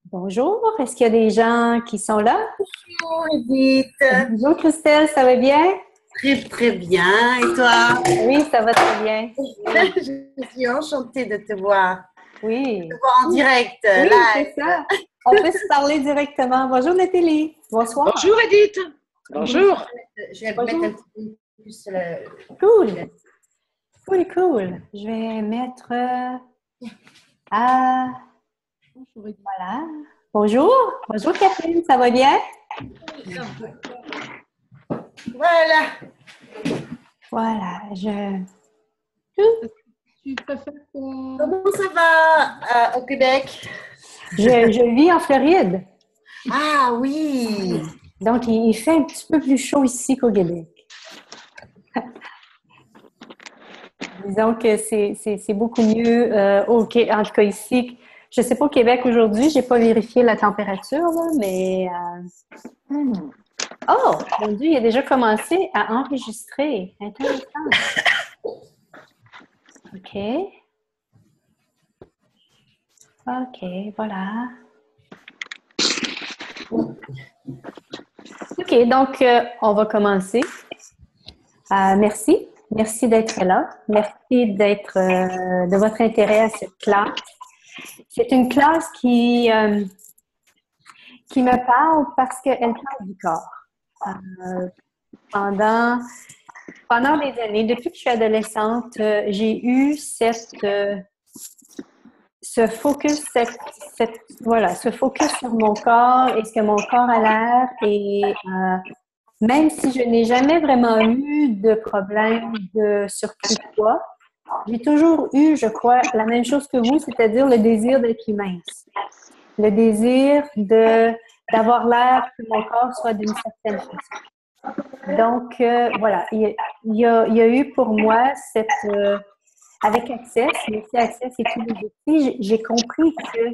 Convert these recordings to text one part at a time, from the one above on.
Bonjour, est-ce qu'il y a des gens qui sont là? Bonjour Edith, Bonjour Christelle, ça va bien? très très bien. Et toi? Oui, ça va très bien. Je suis enchantée de te voir. Oui. De te voir en direct, Oui, live. c'est ça. On peut se parler directement. Bonjour Nathalie. Bonsoir. Bonjour Edith. Bonjour. Je vais Bonjour. mettre un petit peu plus Cool. Cool, cool. Je vais mettre à... Voilà. Bonjour. Bonjour Catherine, ça va bien? Voilà. Voilà, Tu préfères qu'on... Comment ça va au Québec? je vis en Floride. Ah oui. Donc, il fait un petit peu plus chaud ici qu'au Québec. Disons que c'est beaucoup mieux en tout cas ici. Je ne sais pas au Québec aujourd'hui, je n'ai pas vérifié la température, là, mais... Oh, mon Dieu, il a déjà commencé à enregistrer. Intéressant. OK. OK, voilà. OK, donc, on va commencer. Merci. Merci d'être là. Merci de votre intérêt à cette classe. C'est une classe qui me parle parce qu'elle parle du corps. Pendant des années, depuis que je suis adolescente, j'ai eu ce focus, ce focus sur mon corps et ce que mon corps a l'air. Et même si je n'ai jamais vraiment eu de problème de surplus de poids, j'ai toujours eu, je crois, la même chose que vous, c'est-à-dire le désir d'être mince. Le désir d'avoir l'air que mon corps soit d'une certaine façon. Donc, voilà, il y a eu pour moi avec Access, mais si Access et tous les outils, j'ai compris qu'il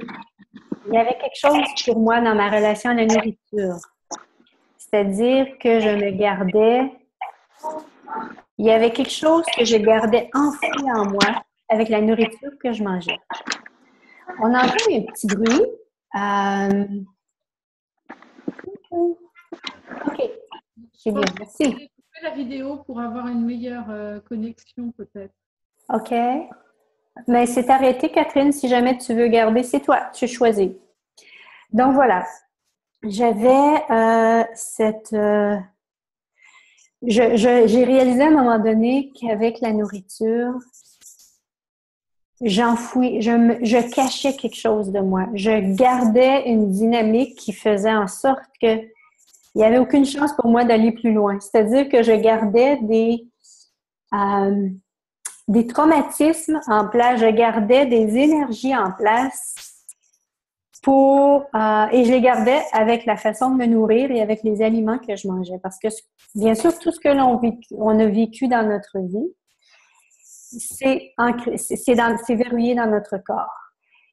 y avait quelque chose pour moi dans ma relation à la nourriture. C'est-à-dire que je me gardais, il y avait quelque chose que je gardais enfoui en moi avec la nourriture que je mangeais. On entend un petit bruit. OK. C'est bien, merci. Je vais couper la vidéo pour avoir une meilleure connexion peut-être. OK. Mais c'est arrêté, Catherine, si jamais tu veux garder. C'est toi, tu choisis. Donc, voilà. J'avais j'ai réalisé à un moment donné qu'avec la nourriture, je cachais quelque chose de moi. Je gardais une dynamique qui faisait en sorte que il n'y avait aucune chance pour moi d'aller plus loin. C'est-à-dire que je gardais des traumatismes en place, je gardais des énergies en place et je les gardais avec la façon de me nourrir et avec les aliments que je mangeais. Parce que, bien sûr, tout ce que on a vécu dans notre vie, c'est verrouillé dans notre corps.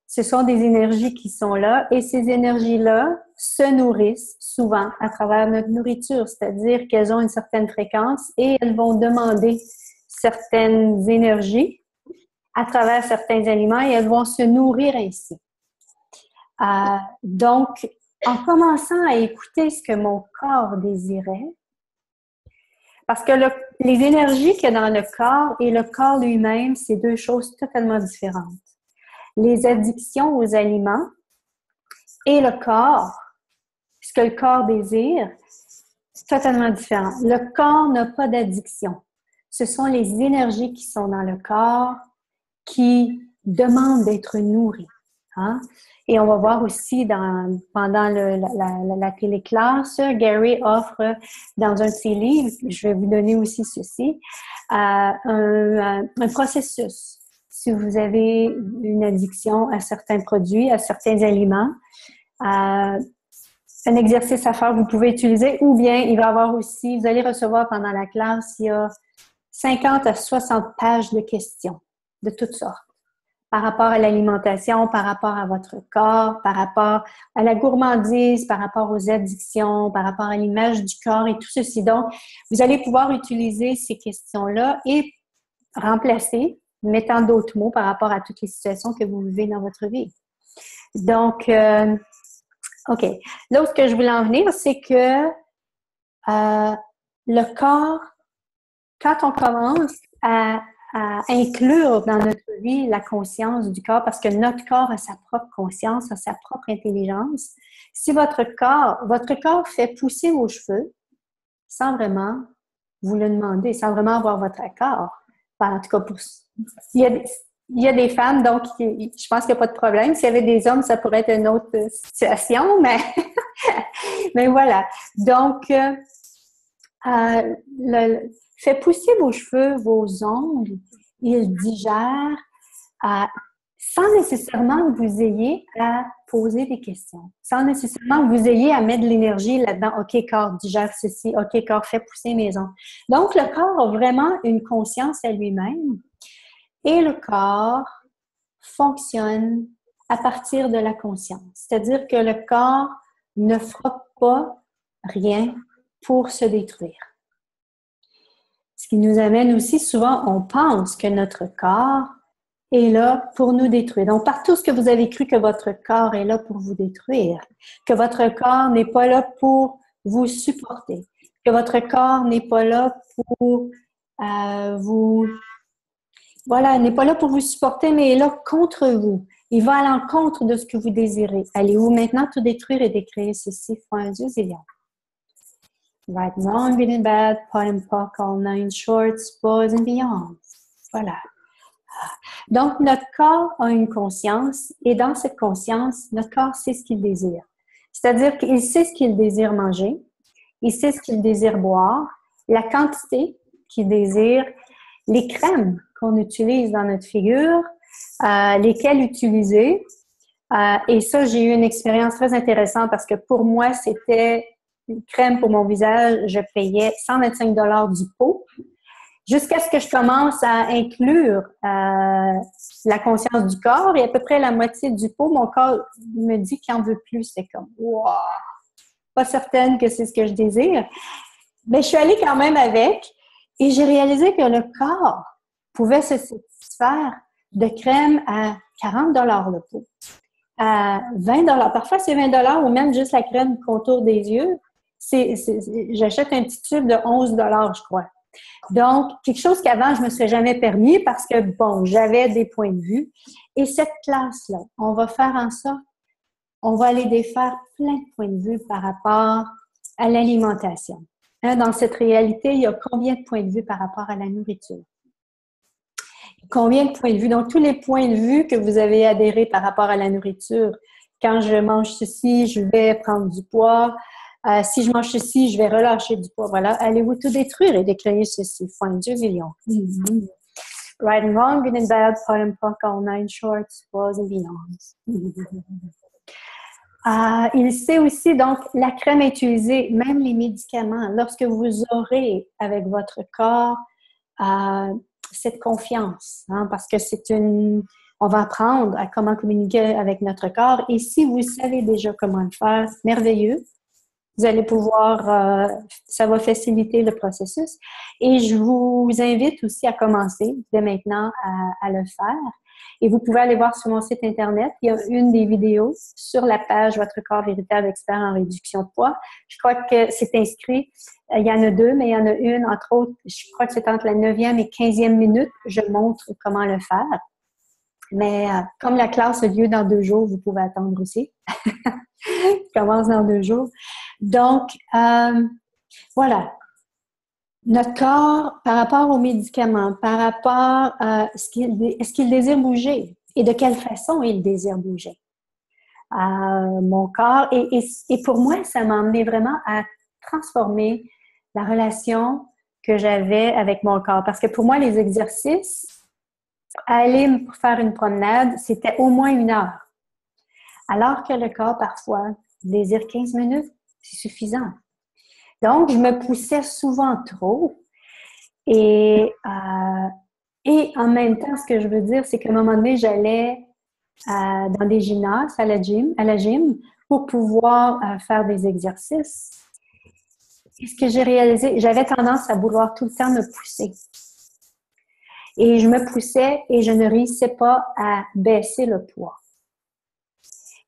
Ce sont des énergies qui sont là et ces énergies-là se nourrissent souvent à travers notre nourriture, c'est-à-dire qu'elles ont une certaine fréquence et elles vont demander certaines énergies à travers certains aliments et elles vont se nourrir ainsi. Donc, en commençant à écouter ce que mon corps désirait, parce que les énergies qu'il y a dans le corps et le corps lui-même, c'est deux choses totalement différentes. Les addictions aux aliments et le corps, ce que le corps désire, c'est totalement différent. Le corps n'a pas d'addiction. Ce sont les énergies qui sont dans le corps qui demandent d'être nourries. Hein? Et on va voir aussi pendant la téléclasse, Gary offre dans un de ses livres, je vais vous donner aussi ceci, un processus. Si vous avez une addiction à certains produits, à certains aliments, un exercice à faire, vous pouvez utiliser, ou bien il va y avoir aussi, vous allez recevoir pendant la classe, il y a 50 à 60 pages de questions de toutes sortes. par rapport à l'alimentation, par rapport à votre corps, par rapport à la gourmandise, par rapport aux addictions, par rapport à l'image du corps et tout ceci. Donc, vous allez pouvoir utiliser ces questions-là et remplacer, mettant d'autres mots par rapport à toutes les situations que vous vivez dans votre vie. Donc, OK. Là où ce que je voulais en venir, c'est que le corps, quand on commence à inclure dans notre vie la conscience du corps, parce que notre corps a sa propre conscience, a sa propre intelligence, si votre corps fait pousser vos cheveux sans vraiment vous le demander, sans vraiment avoir votre accord. Enfin, en tout cas, il y a des femmes, donc je pense qu'il n'y a pas de problème. S'il y avait des hommes, ça pourrait être une autre situation, mais, mais voilà. Donc, fait pousser vos cheveux, vos ongles, ils digèrent sans nécessairement que vous ayez à poser des questions, sans nécessairement que vous ayez à mettre de l'énergie là-dedans. OK, corps, digère ceci. OK, corps, fait pousser mes ongles. Donc, le corps a vraiment une conscience à lui-même et le corps fonctionne à partir de la conscience. C'est-à-dire que le corps ne fera pas rien pour se détruire. Ce qui nous amène aussi, souvent, on pense que notre corps est là pour nous détruire. Donc, par tout ce que vous avez cru que votre corps est là pour vous détruire, que votre corps n'est pas là pour vous supporter, que votre corps n'est pas là pour n'est pas là pour vous supporter, mais est là contre vous. Il va à l'encontre de ce que vous désirez. Allez-vous maintenant tout détruire et décréer ceci, foi en Dieu, Zélion? Right, wrong, good and bad, pot and pock, all nine shorts, boys and beyond. Voilà. Donc, notre corps a une conscience et dans cette conscience, notre corps sait ce qu'il désire. C'est-à-dire qu'il sait ce qu'il désire manger, il sait ce qu'il désire boire, la quantité qu'il désire, les crèmes qu'on utilise dans notre figure, lesquelles utiliser. Et ça, j'ai eu une expérience très intéressante parce que pour moi, c'était une crème pour mon visage, je payais 125 $ du pot. Jusqu'à ce que je commence à inclure la conscience du corps et à peu près la moitié du pot, mon corps me dit qu'il n'en veut plus. C'est comme, wow! Pas certaine que c'est ce que je désire. Mais je suis allée quand même avec et j'ai réalisé que le corps pouvait se satisfaire de crème à 40 $ le pot, à 20 $. Parfois, c'est 20 $ ou même juste la crème contour des yeux. J'achète un petit tube de 11 $ je crois. Donc, quelque chose qu'avant, je ne me serais jamais permis parce que, bon, j'avais des points de vue. Et cette classe-là, on va faire en sorte, on va aller défaire plein de points de vue par rapport à l'alimentation. Hein, dans cette réalité, il y a combien de points de vue par rapport à la nourriture? Combien de points de vue? Donc, tous les points de vue que vous avez adhérés par rapport à la nourriture. Quand je mange ceci, je vais prendre du poids. Si je mange ceci, je vais relâcher du poids. Voilà. Allez-vous tout détruire et déclarer ceci. Foi en Dieu, Zélion. Right and wrong, good and bad, pot and pock, all nine shorts, boys and beyond. Il sait aussi, donc, la crème à utiliser, même les médicaments, lorsque vous aurez avec votre corps cette confiance, hein, parce que on va apprendre à comment communiquer avec notre corps. Et si vous savez déjà comment le faire, merveilleux. Vous allez pouvoir, ça va faciliter le processus. Et je vous invite aussi à commencer dès maintenant à le faire. Et vous pouvez aller voir sur mon site Internet, il y a une des vidéos sur la page Votre corps véritable expert en réduction de poids. Je crois que c'est inscrit. Il y en a deux, mais il y en a une, entre autres, je crois que c'est entre la 9e et 15e minute. Je montre comment le faire. Mais comme la classe a lieu dans 2 jours, vous pouvez attendre aussi. Commence dans 2 jours. Donc, voilà. Notre corps, par rapport aux médicaments, par rapport à est-ce qu'il désire bouger et de quelle façon il désire bouger. Mon corps, et pour moi, ça m'a amené vraiment à transformer la relation que j'avais avec mon corps. Parce que pour moi, les exercices, aller faire une promenade, c'était au moins 1 heure. Alors que le corps, parfois, désire 15 minutes, c'est suffisant. Donc, je me poussais souvent trop et Et en même temps, ce que je veux dire, c'est qu'à un moment donné, j'allais dans des gymnases, à la gym, pour pouvoir faire des exercices. Et ce que j'ai réalisé, j'avais tendance à vouloir tout le temps me pousser. Et je me poussais et je ne réussissais pas à baisser le poids.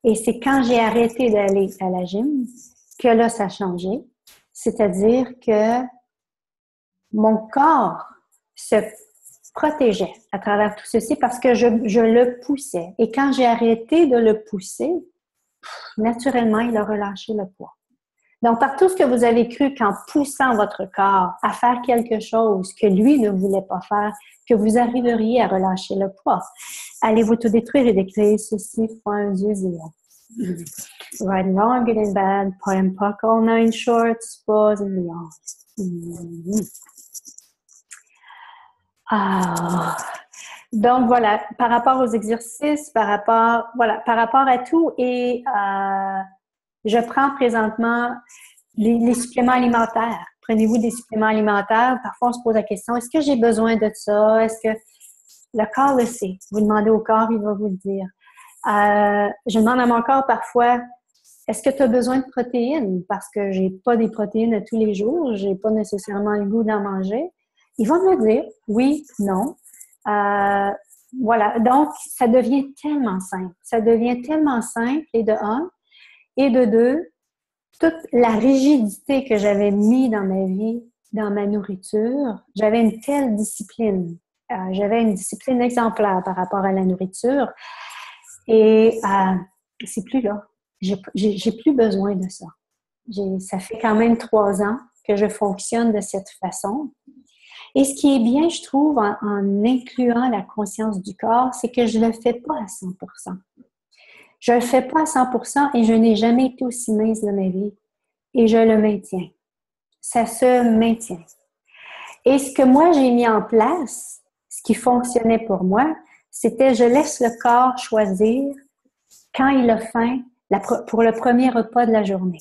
Et c'est quand j'ai arrêté d'aller à la gym que là, ça a changé. C'est-à-dire que mon corps se protégeait à travers tout ceci parce que je le poussais. Et quand j'ai arrêté de le pousser, naturellement, il a relâché le poids. Donc, par tout ce que vous avez cru qu'en poussant votre corps à faire quelque chose que lui ne voulait pas faire, que vous arriveriez à relâcher le poids. Allez vous tout détruire et décrire ceci, foi un Dieu zéro. Right, wrong, good and bad, put and puck, all nine shorts, pause and beyond. Ah. Donc, voilà, par rapport aux exercices, par rapport à tout, et je prends présentement les suppléments alimentaires. Prenez-vous des suppléments alimentaires? Parfois, on se pose la question, est-ce que j'ai besoin de ça? Est-ce que le corps le sait? Vous demandez au corps, il va vous le dire. Je demande à mon corps parfois, est-ce que tu as besoin de protéines? Parce que j'ai pas des protéines à tous les jours, j'ai pas nécessairement le goût d'en manger. Il va me le dire, oui, non. Voilà, donc ça devient tellement simple. Ça devient tellement simple, et de un, et de deux, toute la rigidité que j'avais mis dans ma vie, dans ma nourriture, j'avais une telle discipline. J'avais une discipline exemplaire par rapport à la nourriture. Et c'est plus là. J'ai plus besoin de ça. Ça fait quand même 3 ans que je fonctionne de cette façon. Et ce qui est bien, je trouve, en incluant la conscience du corps, c'est que je ne le fais pas à 100%. Je ne le fais pas à 100% et je n'ai jamais été aussi mince de ma vie. Et je le maintiens. Ça se maintient. Et ce que moi, j'ai mis en place, ce qui fonctionnait pour moi, c'était je laisse le corps choisir quand il a faim pour le premier repas de la journée.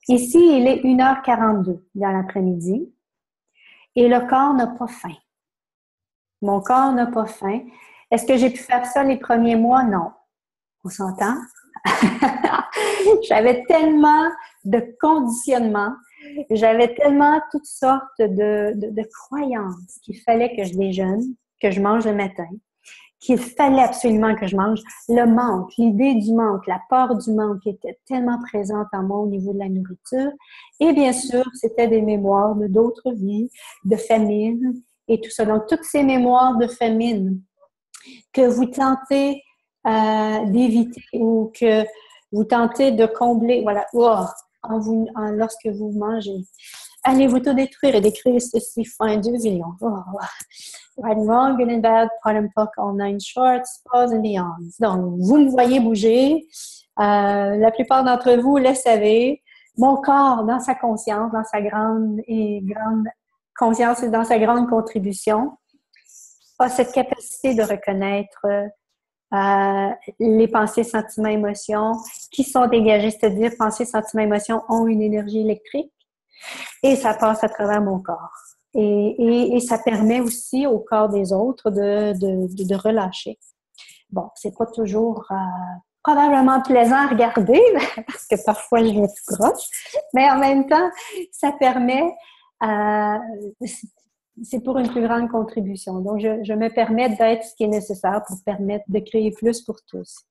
Ici, il est 1h42 dans l'après-midi et le corps n'a pas faim. Mon corps n'a pas faim. Est-ce que j'ai pu faire ça les premiers mois? Non. On s'entend? J'avais tellement de conditionnements, j'avais tellement toutes sortes de croyances qu'il fallait que je déjeune, que je mange le matin, qu'il fallait absolument que je mange. Le manque, l'idée du manque, la peur du manque était tellement présente en moi au niveau de la nourriture. Et bien sûr, c'était des mémoires de d'autres vies, de famine et tout ça. Donc, toutes ces mémoires de famine que vous tentez d'éviter ou que vous tentez de combler, voilà, lorsque vous mangez. Allez vous tout détruire et décrire ceci, fin 2 millions. Right and wrong, good and bad, pot and puck, all nine shorts, pause and beyond. Donc, vous me voyez bouger. La plupart d'entre vous le savez. Mon corps, dans sa conscience, dans sa grande conscience et dans sa grande contribution, a cette capacité de reconnaître les pensées, sentiments, émotions qui sont dégagées, c'est-à-dire pensées, sentiments, émotions ont une énergie électrique et ça passe à travers mon corps. Et ça permet aussi au corps des autres de relâcher. Bon, c'est pas toujours probablement plaisant à regarder parce que parfois je vais tout croche, mais en même temps, ça permet c'est pour une plus grande contribution. Donc, je me permets d'être ce qui est nécessaire pour permettre de créer plus pour tous.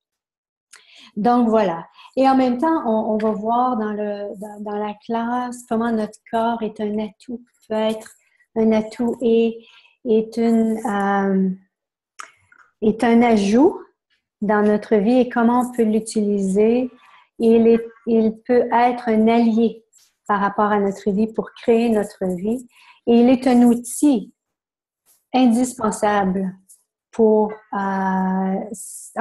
Donc, voilà. Et en même temps, on va voir dans la classe comment notre corps est un atout, peut être un atout et est un ajout dans notre vie et comment on peut l'utiliser. Il peut être un allié par rapport à notre vie pour créer notre vie. Et il est un outil indispensable pour, en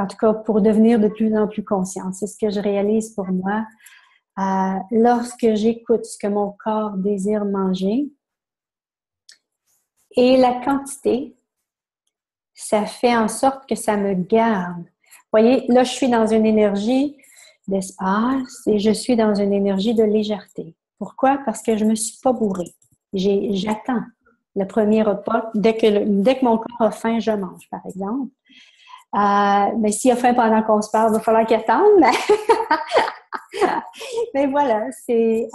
tout cas, pour devenir de plus en plus conscient. C'est ce que je réalise pour moi. Lorsque j'écoute ce que mon corps désire manger et la quantité, ça fait en sorte que ça me garde. Vous voyez, là, je suis dans une énergie d'espace et je suis dans une énergie de légèreté. Pourquoi? Parce que je ne me suis pas bourrée. J'attends. Le premier repas, dès que mon corps a faim, je mange, par exemple. Mais s'il a faim pendant qu'on se parle, il va falloir qu'il attende. Mais voilà, c'est...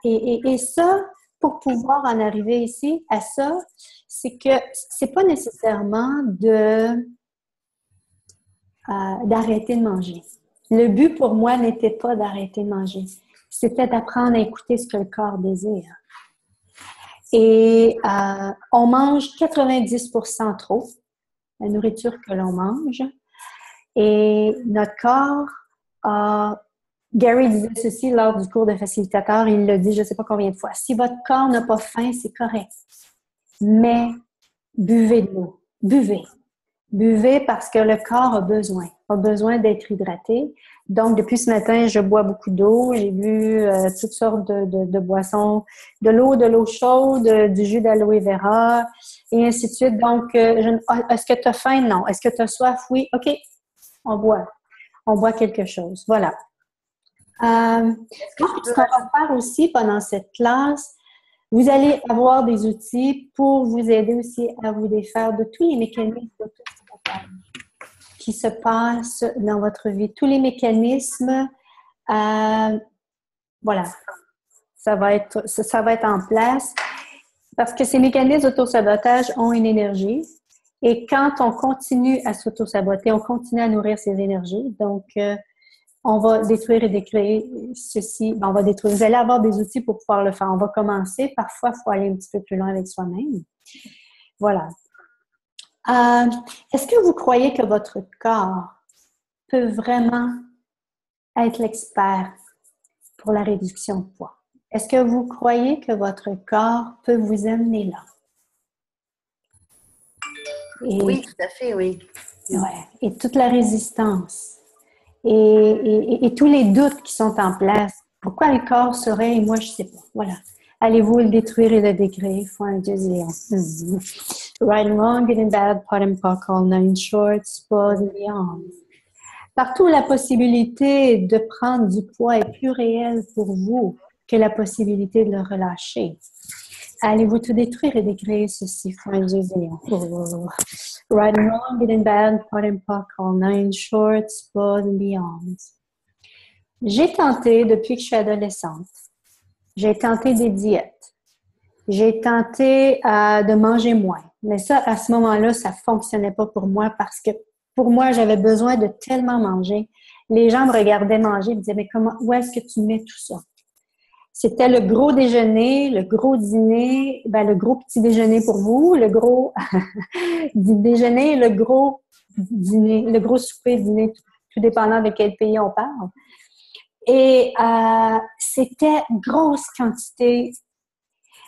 et ça, pour pouvoir en arriver ici à ça, c'est que c'est pas nécessairement d'arrêter de manger. Le but pour moi n'était pas d'arrêter de manger. C'était d'apprendre à écouter ce que le corps désire. Et on mange 90% trop, la nourriture que l'on mange. Et notre corps a... Gary disait ceci lors du cours de facilitateur, il l'a dit je ne sais pas combien de fois. Si votre corps n'a pas faim, c'est correct. Mais buvez de l'eau. Buvez. Buvez parce que le corps a besoin d'être hydraté. Donc, depuis ce matin, je bois beaucoup d'eau. J'ai bu toutes sortes de boissons, de l'eau chaude, du jus d'aloe vera, et ainsi de suite. Donc, est-ce que tu as faim? Non. Est-ce que tu as soif? Oui. OK. On boit. On boit quelque chose. Voilà. Ce qu'on va faire aussi pendant cette classe, vous allez avoir des outils pour vous aider aussi à vous défaire de tous les mécanismes d'auto-sabotage qui se passent dans votre vie. Tous les mécanismes, voilà, ça va être en place parce que ces mécanismes d'auto-sabotage ont une énergie et quand on continue à s'auto-saboter, on continue à nourrir ces énergies. Donc, on va détruire et décréer ceci. On va détruire. Vous allez avoir des outils pour pouvoir le faire. On va commencer. Parfois, il faut aller un petit peu plus loin avec soi-même. Voilà. Est-ce que vous croyez que votre corps peut vraiment être l'expert pour la réduction de poids? Est-ce que vous croyez que votre corps peut vous amener là? Oui, tout à fait, oui. Ouais. Et toute la résistance. Et tous les doutes qui sont en place. Pourquoi le corps serait, et moi, je ne sais pas. Voilà. Allez-vous le détruire et le décrire? Faut un deuxième. Right and wrong, good and bad, pot and pock, all nine shorts, pause and beyond. Partout, la possibilité de prendre du poids est plus réelle pour vous que la possibilité de le relâcher. Allez-vous tout détruire et décrire ceci? Faut un deuxième. Right and wrong, good and bad, pot and pock, all nine shorts, pause and beyond. J'ai tenté, depuis que je suis adolescente, j'ai tenté des diètes. J'ai tenté de manger moins. Mais ça, à ce moment-là, ça ne fonctionnait pas pour moi parce que pour moi, j'avais besoin de tellement manger. Les gens me regardaient manger et me disaient, mais où est-ce que tu mets tout ça? C'était le gros déjeuner, le gros dîner, le gros petit déjeuner pour vous, le gros déjeuner, le gros dîner, le gros souper, dîner, tout dépendant de quel pays on parle. Et c'était grosse quantité.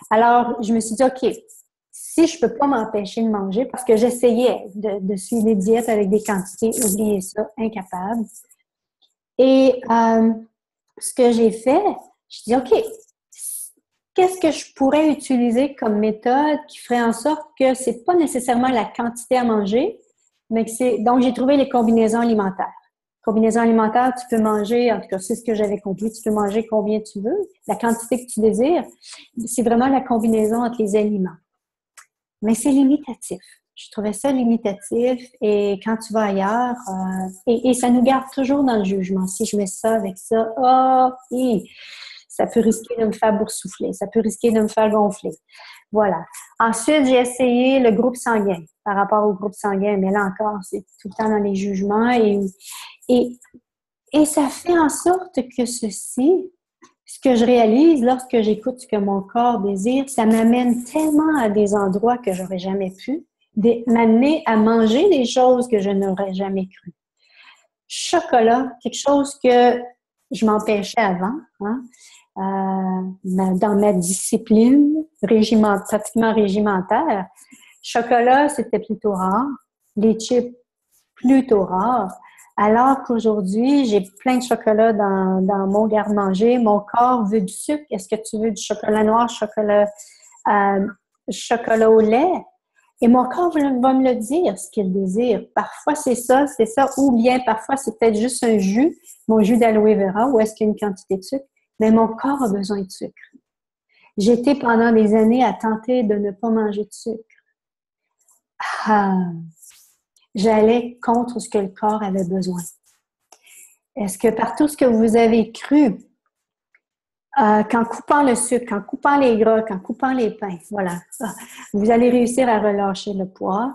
Alors, je me suis dit, OK, si je peux pas m'empêcher de manger, parce que j'essayais de suivre des diètes avec des quantités, oubliez ça, incapable. Et ce que j'ai fait, je dis, OK, qu'est-ce que je pourrais utiliser comme méthode qui ferait en sorte que c'est pas nécessairement la quantité à manger, mais que c'est... Donc, j'ai trouvé les combinaisons alimentaires. Combinaison alimentaire, tu peux manger, en tout cas, c'est ce que j'avais compris, tu peux manger combien tu veux, la quantité que tu désires. C'est vraiment la combinaison entre les aliments. Mais c'est limitatif. Je trouvais ça limitatif et quand tu vas ailleurs, et ça nous garde toujours dans le jugement. Si je mets ça avec ça, ça peut risquer de me faire boursoufler, ça peut risquer de me faire gonfler. Voilà. Ensuite, j'ai essayé le groupe sanguin par rapport au groupe sanguin, mais là encore, c'est tout le temps dans les jugements et ça fait en sorte que ceci, ce que je réalise lorsque j'écoute ce que mon corps désire, ça m'amène tellement à des endroits que j'aurais jamais pu, m'amener à manger des choses que je n'aurais jamais cru. Chocolat, quelque chose que je m'empêchais avant, dans ma discipline pratiquement régimentaire. Chocolat, c'était plutôt rare. Les chips, plutôt rares. Alors qu'aujourd'hui, j'ai plein de chocolat dans mon garde-manger. Mon corps veut du sucre. Est-ce que tu veux du chocolat noir, chocolat au lait? Et mon corps va me le dire, ce qu'il désire. Parfois, c'est ça. Ou bien, parfois, c'est peut-être juste un jus, mon jus d'aloe vera, ou est-ce qu'il y a une quantité de sucre? Mais mon corps a besoin de sucre. J'étais pendant des années à tenter de ne pas manger de sucre. J'allais contre ce que le corps avait besoin. Est-ce que par tout ce que vous avez cru, qu'en coupant le sucre, qu'en coupant les gras, qu'en coupant les pains, voilà, vous allez réussir à relâcher le poids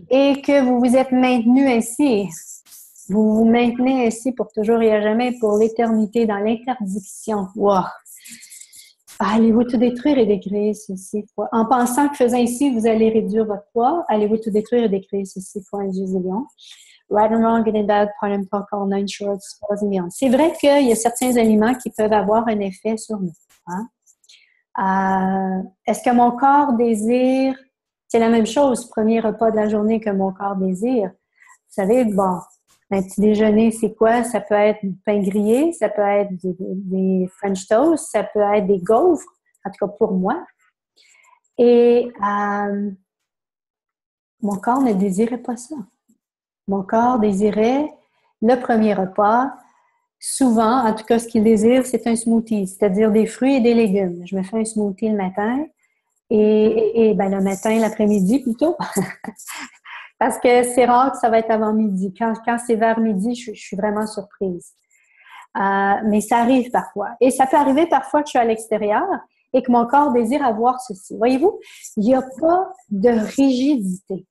et que vous vous êtes maintenu ainsi. Vous vous maintenez ainsi pour toujours et à jamais, pour l'éternité, dans l'interdiction. Wow! Allez-vous tout détruire et décréer ceci? En pensant que faisant ainsi, vous allez réduire votre poids, allez-vous tout détruire et décréer ceci fois un zillion? Right and wrong, good and bad, part and part, all nine shorts, pause and beyond. C'est vrai qu'il y a certains aliments qui peuvent avoir un effet sur nous. Hein? Est-ce que mon corps désire... C'est la même chose, premier repas de la journée que mon corps désire. Vous savez, bon, un petit déjeuner, c'est quoi? Ça peut être du pain grillé, ça peut être des French toast, ça peut être des gaufres, en tout cas pour moi. Et mon corps ne désirait pas ça. Mon corps désirait le premier repas. Souvent, en tout cas, ce qu'il désire, c'est un smoothie, c'est-à-dire des fruits et des légumes. Je me fais un smoothie le matin et le matin, l'après-midi plutôt. Parce que c'est rare que ça va être avant midi. Quand c'est vers midi, je suis vraiment surprise. Mais ça arrive parfois. Et ça peut arriver parfois que je suis à l'extérieur et que mon corps désire avoir ceci. Voyez-vous, il n'y a pas de rigidité.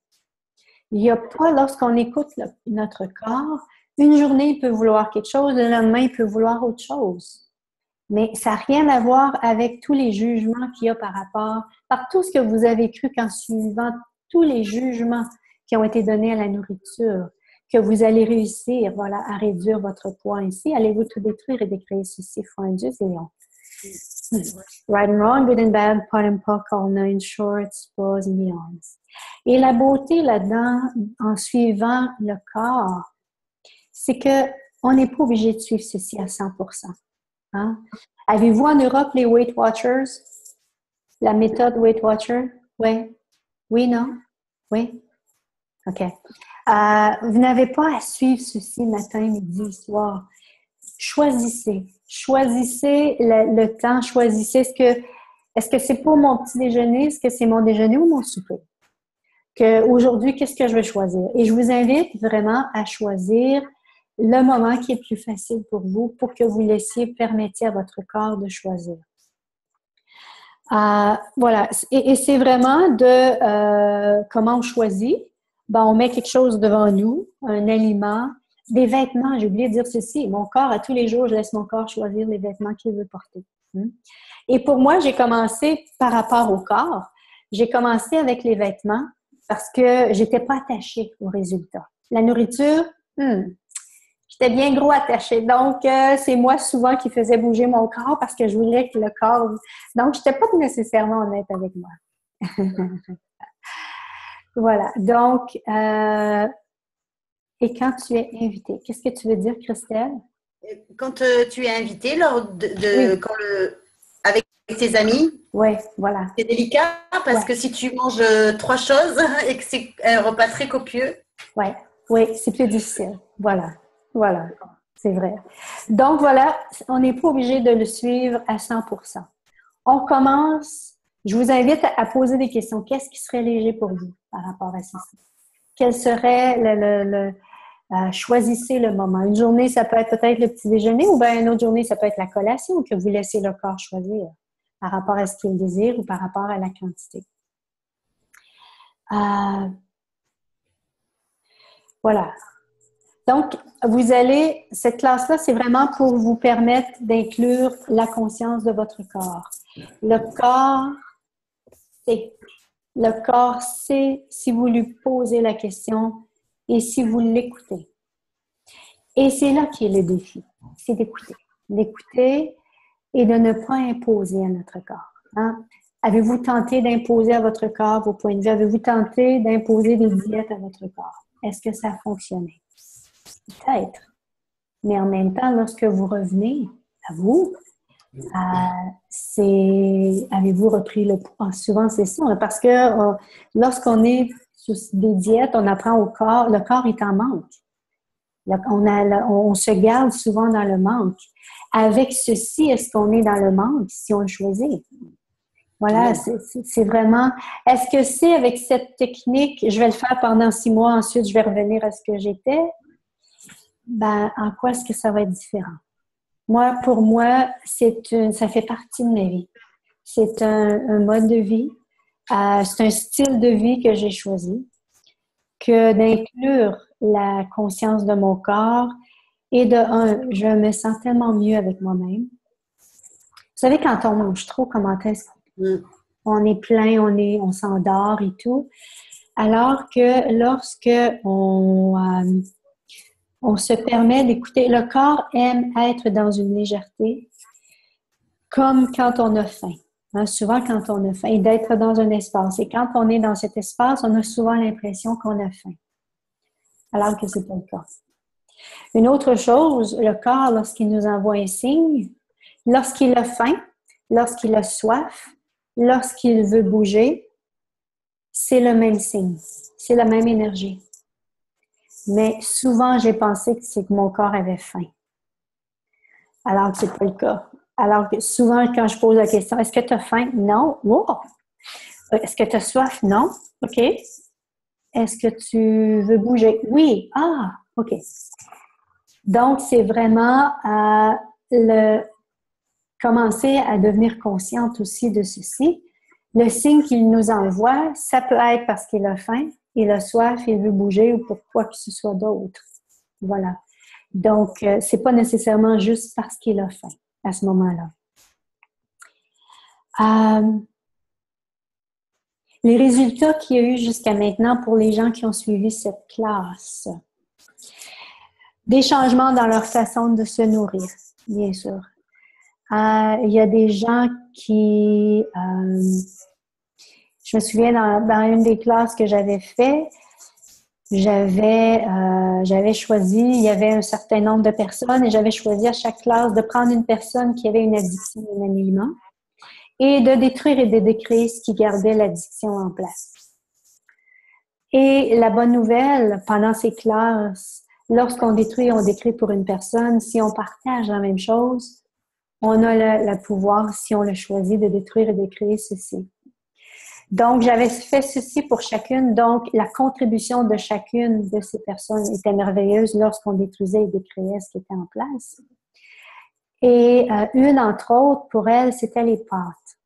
Il n'y a pas, lorsqu'on écoute notre corps, une journée, il peut vouloir quelque chose, le lendemain, il peut vouloir autre chose. Mais ça n'a rien à voir avec tous les jugements qu'il y a par tout ce que vous avez cru qu'en suivant tous les jugements qui ont été donnés à la nourriture, que vous allez réussir, voilà, à réduire votre poids ainsi. Allez-vous tout détruire et décréer ceci fois un Dieu et non. Right and wrong, good and bad, pot and pock, all nine shorts, pause and beyond. Et la beauté là-dedans, en suivant le corps, c'est qu'on n'est pas obligé de suivre ceci à 100%. Hein? Avez-vous en Europe les Weight Watchers? La méthode Weight Watcher? Oui? Oui, non? Oui? OK. Vous n'avez pas à suivre ceci matin, midi, soir. Choisissez. Choisissez le temps. Choisissez est-ce que c'est pour mon petit déjeuner? Est-ce que c'est mon déjeuner ou mon souper? Aujourd'hui, qu'est-ce que je vais choisir? Et je vous invite vraiment à choisir le moment qui est plus facile pour vous pour que vous permettiez à votre corps de choisir. Voilà. Et c'est vraiment comment on choisit. Ben, on met quelque chose devant nous, un aliment, des vêtements. J'ai oublié de dire ceci. Mon corps, à tous les jours, je laisse mon corps choisir les vêtements qu'il veut porter. Et pour moi, j'ai commencé par rapport au corps. J'ai commencé avec les vêtements parce que j'étais pas attachée au résultat. La nourriture, j'étais bien gros attachée. Donc, c'est moi souvent qui faisais bouger mon corps parce que je voulais que le corps... Donc, je n'étais pas nécessairement honnête avec moi. Voilà. Donc, et quand tu es invité, qu'est-ce que tu veux dire, Christelle? Quand tu es invité avec tes amis, oui, voilà. C'est délicat parce que si tu manges 3 choses et que c'est un repas très copieux. Oui, c'est plus difficile. Voilà, c'est vrai. Donc voilà, on n'est pas obligé de le suivre à 100%. On commence, je vous invite à poser des questions. Qu'est-ce qui serait léger pour vous par rapport à ça? Quel serait choisissez le moment. Une journée, ça peut être peut-être le petit déjeuner ou bien une autre journée, ça peut être la collation que vous laissez le corps choisir par rapport à ce qu'il désire ou par rapport à la quantité. Voilà. Donc, cette classe-là, c'est vraiment pour vous permettre d'inclure la conscience de votre corps. Le corps sait si vous lui posez la question et si vous l'écoutez. Et c'est là qu'est le défi, c'est d'écouter. D'écouter et de ne pas imposer à notre corps. Hein? Avez-vous tenté d'imposer à votre corps vos points de vue? Avez-vous tenté d'imposer des diètes à votre corps? Est-ce que ça a fonctionné? Peut-être. Mais en même temps, lorsque vous revenez à vous, avez-vous repris le poids? Souvent, c'est ça. Parce que lorsqu'on est sur des diètes, on apprend au corps, le corps est en manque. On se garde souvent dans le manque. Avec ceci, est-ce qu'on est dans le manque si on le choisit? Voilà, c'est vraiment... Est-ce que c'est avec cette technique, je vais le faire pendant 6 mois, ensuite je vais revenir à ce que j'étais? Ben, en quoi est-ce que ça va être différent? Moi, pour moi, ça fait partie de ma vie. C'est un mode de vie. C'est un style de vie que j'ai choisi, que d'inclure la conscience de mon corps et je me sens tellement mieux avec moi-même. Vous savez, quand on mange trop, comment est-ce qu'on est plein, on s'endort et tout. Alors que lorsque on se permet d'écouter, le corps aime être dans une légèreté, comme quand on a faim. Hein, souvent, quand on a faim, et d'être dans un espace. Et quand on est dans cet espace, on a souvent l'impression qu'on a faim, alors que ce n'est pas le cas. Une autre chose, le corps, lorsqu'il nous envoie un signe, lorsqu'il a faim, lorsqu'il a soif, lorsqu'il veut bouger, c'est le même signe, c'est la même énergie. Mais souvent, j'ai pensé que c'est que mon corps avait faim, alors que ce n'est pas le cas. Alors que souvent, quand je pose la question, est-ce que tu as faim? Non. Wow. Est-ce que tu as soif? Non. OK. Est-ce que tu veux bouger? Oui. Ah, OK. Donc, c'est vraiment commencer à devenir consciente aussi de ceci. Le signe qu'il nous envoie, ça peut être parce qu'il a faim, il a soif, il veut bouger ou pour quoi que ce soit d'autre. Voilà. Donc, c'est pas nécessairement juste parce qu'il a faim à ce moment-là. Les résultats qu'il y a eu jusqu'à maintenant pour les gens qui ont suivi cette classe. Des changements dans leur façon de se nourrir, bien sûr. Il y a des gens qui... je me souviens dans une des classes que j'avais fait, j'avais choisi, il y avait un certain nombre de personnes et j'avais choisi à chaque classe de prendre une personne qui avait une addiction à un aliment et de détruire et de décréer ce qui gardait l'addiction en place. Et la bonne nouvelle, pendant ces classes, lorsqu'on détruit, on décrit pour une personne, si on partage la même chose, on a le pouvoir, si on le choisit, de détruire et de créer ceci. Donc, j'avais fait ceci pour chacune. Donc, la contribution de chacune de ces personnes était merveilleuse lorsqu'on détruisait et décréait ce qui était en place. Et une, entre autres, pour elle, c'était les pâtes.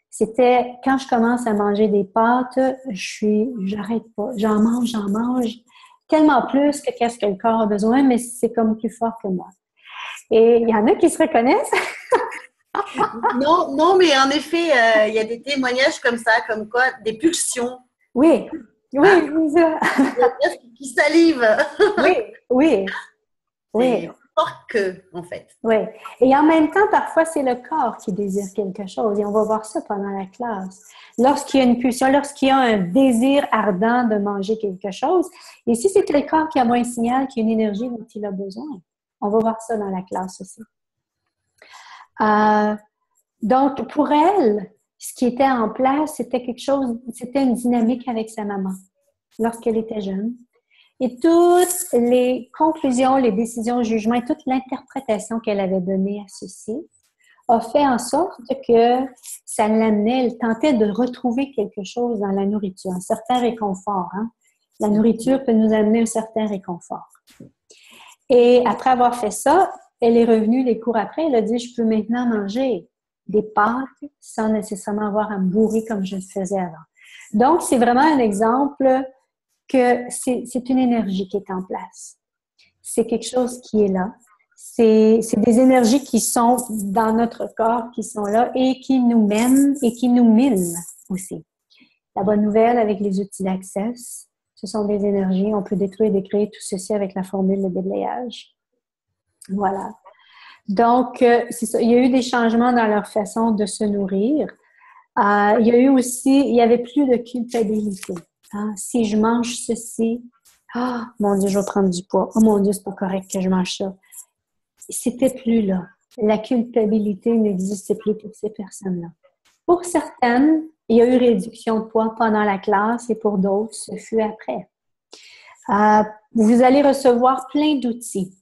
C'était, quand je commence à manger des pâtes, j'arrête pas. J'en mange, tellement plus que qu'est-ce que le corps a besoin, mais c'est comme plus fort que moi. Et il y en a qui se reconnaissent. Non, mais en effet, il y a des témoignages comme ça, comme quoi, des pulsions. Oui, c'est ça. Qui salive. Oui. C'est fort que, en fait. Oui. Et en même temps, parfois, c'est le corps qui désire quelque chose. Et on va voir ça pendant la classe. Lorsqu'il y a une pulsion, lorsqu'il y a un désir ardent de manger quelque chose, et si c'est le corps qui envoie un signal qu'il y a une énergie dont il a besoin, on va voir ça dans la classe aussi. Donc, pour elle, ce qui était en place, c'était une dynamique avec sa maman lorsqu'elle était jeune. Et toutes les conclusions, les décisions, jugements et toute l'interprétation qu'elle avait donnée à ceci a fait en sorte que ça l'amenait, elle tentait de retrouver quelque chose dans la nourriture, un certain réconfort. Hein? La nourriture peut nous amener un certain réconfort. Et après avoir fait ça, elle est revenue les cours après, elle a dit « Je peux maintenant manger des pâtes sans nécessairement avoir à me bourrer comme je le faisais avant. » Donc, c'est vraiment un exemple que c'est une énergie qui est en place. C'est quelque chose qui est là. C'est des énergies qui sont dans notre corps, qui sont là et qui nous mènent et qui nous minent aussi. La bonne nouvelle avec les outils d'Access, ce sont des énergies. On peut détruire et décréer tout ceci avec la formule de déblayage. Voilà. Donc, c'est ça. Il y a eu des changements dans leur façon de se nourrir. Il y a eu aussi, il n'y avait plus de culpabilité. Hein? Si je mange ceci, mon Dieu, je vais prendre du poids. Oh mon Dieu, c'est pas correct que je mange ça. C'était plus là. La culpabilité n'existait plus pour ces personnes-là. Pour certaines, il y a eu réduction de poids pendant la classe et pour d'autres, ce fut après. Vous allez recevoir plein d'outils.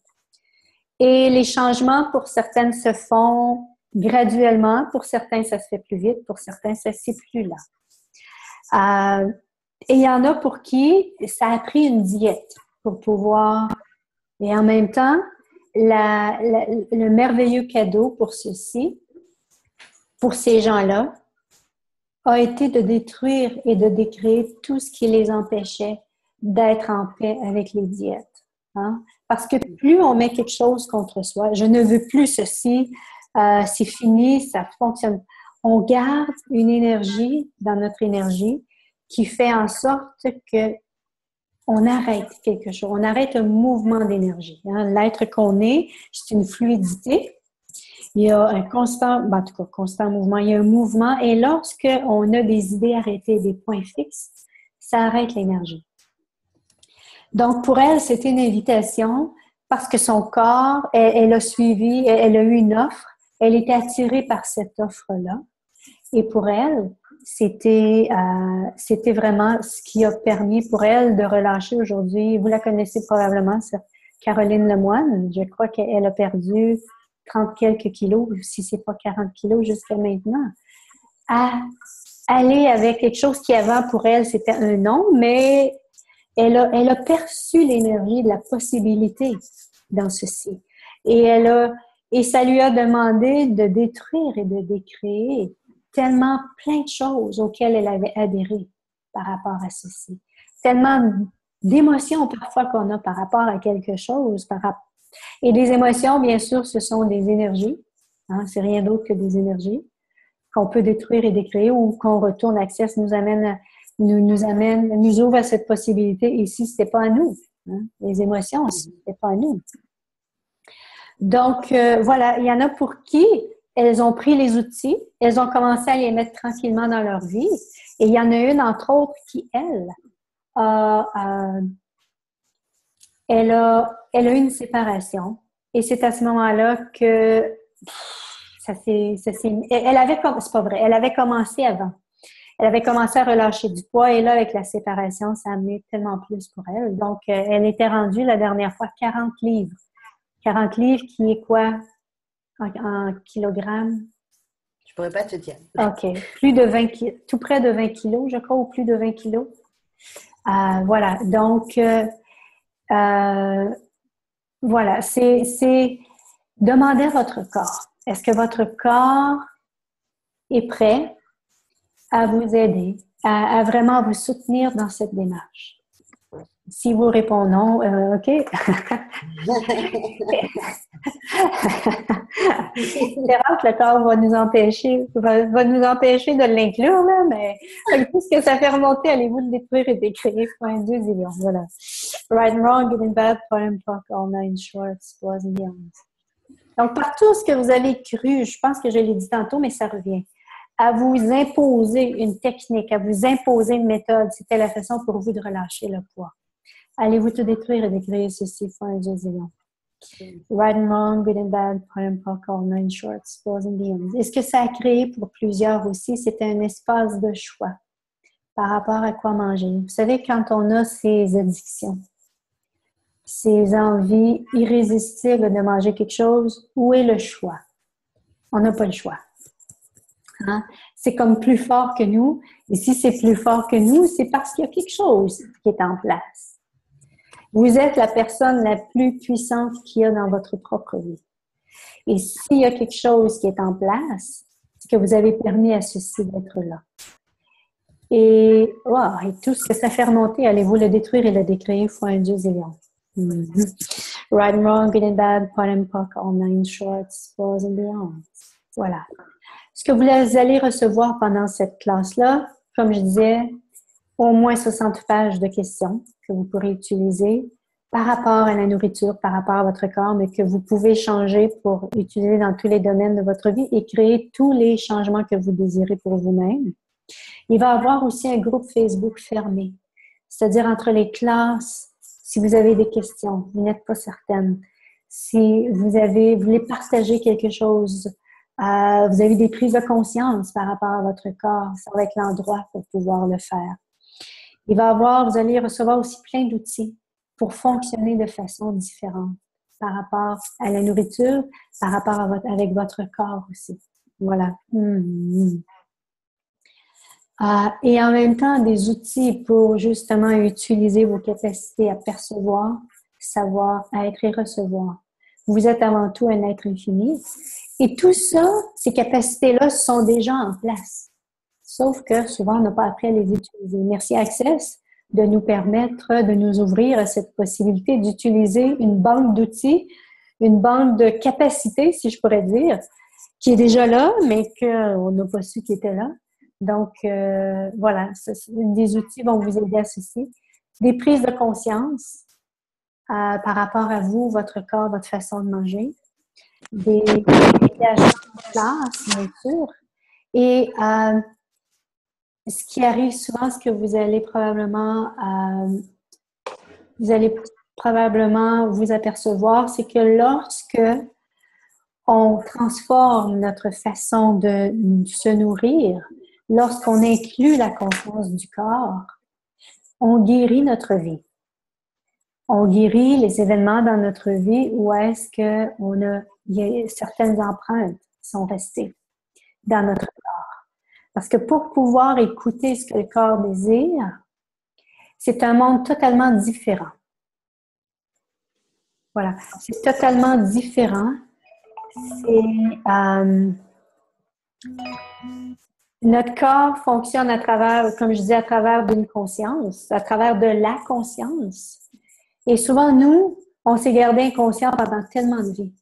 Et les changements pour certaines se font graduellement. Pour certains, ça se fait plus vite. Pour certains, ça c'est plus lent. Et il y en a pour qui ça a pris une diète pour pouvoir... Et en même temps, le merveilleux cadeau pour ceux-ci, pour ces gens-là, a été de détruire et de décréer tout ce qui les empêchait d'être en paix avec les diètes. Hein? Parce que plus on met quelque chose contre soi, je ne veux plus ceci, c'est fini, ça fonctionne. On garde une énergie dans notre énergie qui fait en sorte que on arrête quelque chose, on arrête un mouvement d'énergie. Hein? L'être qu'on est, c'est une fluidité. Il y a un constant, en tout cas, constant mouvement. Il y a un mouvement et lorsque on a des idées arrêtées, des points fixes, ça arrête l'énergie. Donc, pour elle, c'était une invitation parce que son corps, elle a suivi, elle a eu une offre, elle était attirée par cette offre-là. Et pour elle, c'était vraiment ce qui a permis pour elle de relâcher aujourd'hui. Vous la connaissez probablement, c'est Caroline Lemoine. Je crois qu'elle a perdu 30 quelques kilos, si c'est pas 40 kilos jusqu'à maintenant. À aller avec quelque chose qui avant pour elle, c'était un non, mais elle a perçu l'énergie de la possibilité dans ceci. Et ça lui a demandé de détruire et de décréer tellement plein de choses auxquelles elle avait adhéré par rapport à ceci. Tellement d'émotions parfois qu'on a par rapport à quelque chose. Et des émotions, bien sûr, ce sont des énergies. Hein, c'est rien d'autre que des énergies qu'on peut détruire et décréer ou qu'on retourne Access nous ouvre à cette possibilité. Ici, c'était pas à nous. Hein, les émotions, c'était pas à nous. Donc, voilà, il y en a pour qui elles ont pris les outils, elles ont commencé à les mettre tranquillement dans leur vie. Et il y en a une, entre autres, qui, elle a eu une séparation. Et c'est à ce moment-là que c'est pas vrai, elle avait commencé avant. Elle avait commencé à relâcher du poids et là, avec la séparation, ça a amené tellement plus pour elle. Donc, elle était rendue la dernière fois 40 livres. 40 livres qui est quoi en kilogrammes? Je pourrais pas te dire. OK. Plus de 20 kilos, tout près de 20 kilos, je crois, ou plus de 20 kilos. Voilà. Donc, voilà. C'est demander à votre corps. Est-ce que votre corps est prêt à vous aider, à vraiment vous soutenir dans cette démarche? Si vous répondez non, OK. C'est rare que le corps va nous empêcher de l'inclure, là, mais tout ce que ça fait remonter, allez-vous le détruire et décréer. Point 2 zillions, voilà. Right and wrong, good and bad, pot and pock, all nine shorts, was and beyond. Donc, par tout ce que vous avez cru, je pense que je l'ai dit tantôt, mais ça revient, à vous imposer une technique, à vous imposer une méthode, c'était la façon pour vous de relâcher le poids. Allez-vous tout détruire et décrire ceci, fois un zillion. Right and wrong, good and bad, pot and pock, all nine shorts, was and beyond. Et ce que ça a créé pour plusieurs aussi, c'était un espace de choix par rapport à quoi manger. Vous savez, quand on a ces addictions, ces envies irrésistibles de manger quelque chose, où est le choix? On n'a pas le choix. Hein? C'est comme plus fort que nous. Et si c'est plus fort que nous, c'est parce qu'il y a quelque chose qui est en place. Vous êtes la personne la plus puissante qu'il y a dans votre propre vie. Et s'il y a quelque chose qui est en place, c'est que vous avez permis à ceci d'être là. Et tout ce que ça fait remonter, allez-vous le détruire et le décréer fois un zillion. Right and wrong, good and bad, pot and pock, all nine shorts, was and beyond. Voilà. Ce que vous allez recevoir pendant cette classe-là, comme je disais, au moins 60 pages de questions que vous pourrez utiliser par rapport à la nourriture, par rapport à votre corps, mais que vous pouvez changer pour utiliser dans tous les domaines de votre vie et créer tous les changements que vous désirez pour vous-même. Il va y avoir aussi un groupe Facebook fermé, c'est-à-dire entre les classes, si vous avez des questions, vous n'êtes pas certaine, si vous voulez partager quelque chose, vous avez des prises de conscience par rapport à votre corps, ça va être l'endroit pour pouvoir le faire. Vous allez recevoir aussi plein d'outils pour fonctionner de façon différente. par rapport à la nourriture, par rapport avec votre corps aussi. Voilà. Et en même temps, des outils pour justement utiliser vos capacités à percevoir, savoir, être et recevoir. Vous êtes avant tout un être infini. Et tout ça, ces capacités-là sont déjà en place. Sauf que souvent, on n'a pas appris à les utiliser. Merci Access de nous permettre de nous ouvrir à cette possibilité d'utiliser une banque d'outils, une banque de capacités, si je pourrais dire, qui est déjà là, mais qu'on n'a pas su qu'il était là. Donc, voilà, des outils vont vous aider à ceci. Des prises de conscience par rapport à vous, votre corps, votre façon de manger. Des engagements de classe, bien sûr. Et ce qui arrive souvent, ce que vous allez probablement vous apercevoir, c'est que lorsque on transforme notre façon de se nourrir, lorsqu'on inclut la conscience du corps, on guérit notre vie. On guérit les événements dans notre vie où est-ce il y a certaines empreintes qui sont restées dans notre corps. Parce que pour pouvoir écouter ce que le corps désire, c'est un monde totalement différent. Voilà, c'est totalement différent. Notre corps fonctionne à travers, comme je dis, à travers d'une conscience, à travers de la conscience. Et souvent, nous, on s'est gardé inconscient pendant tellement de vie.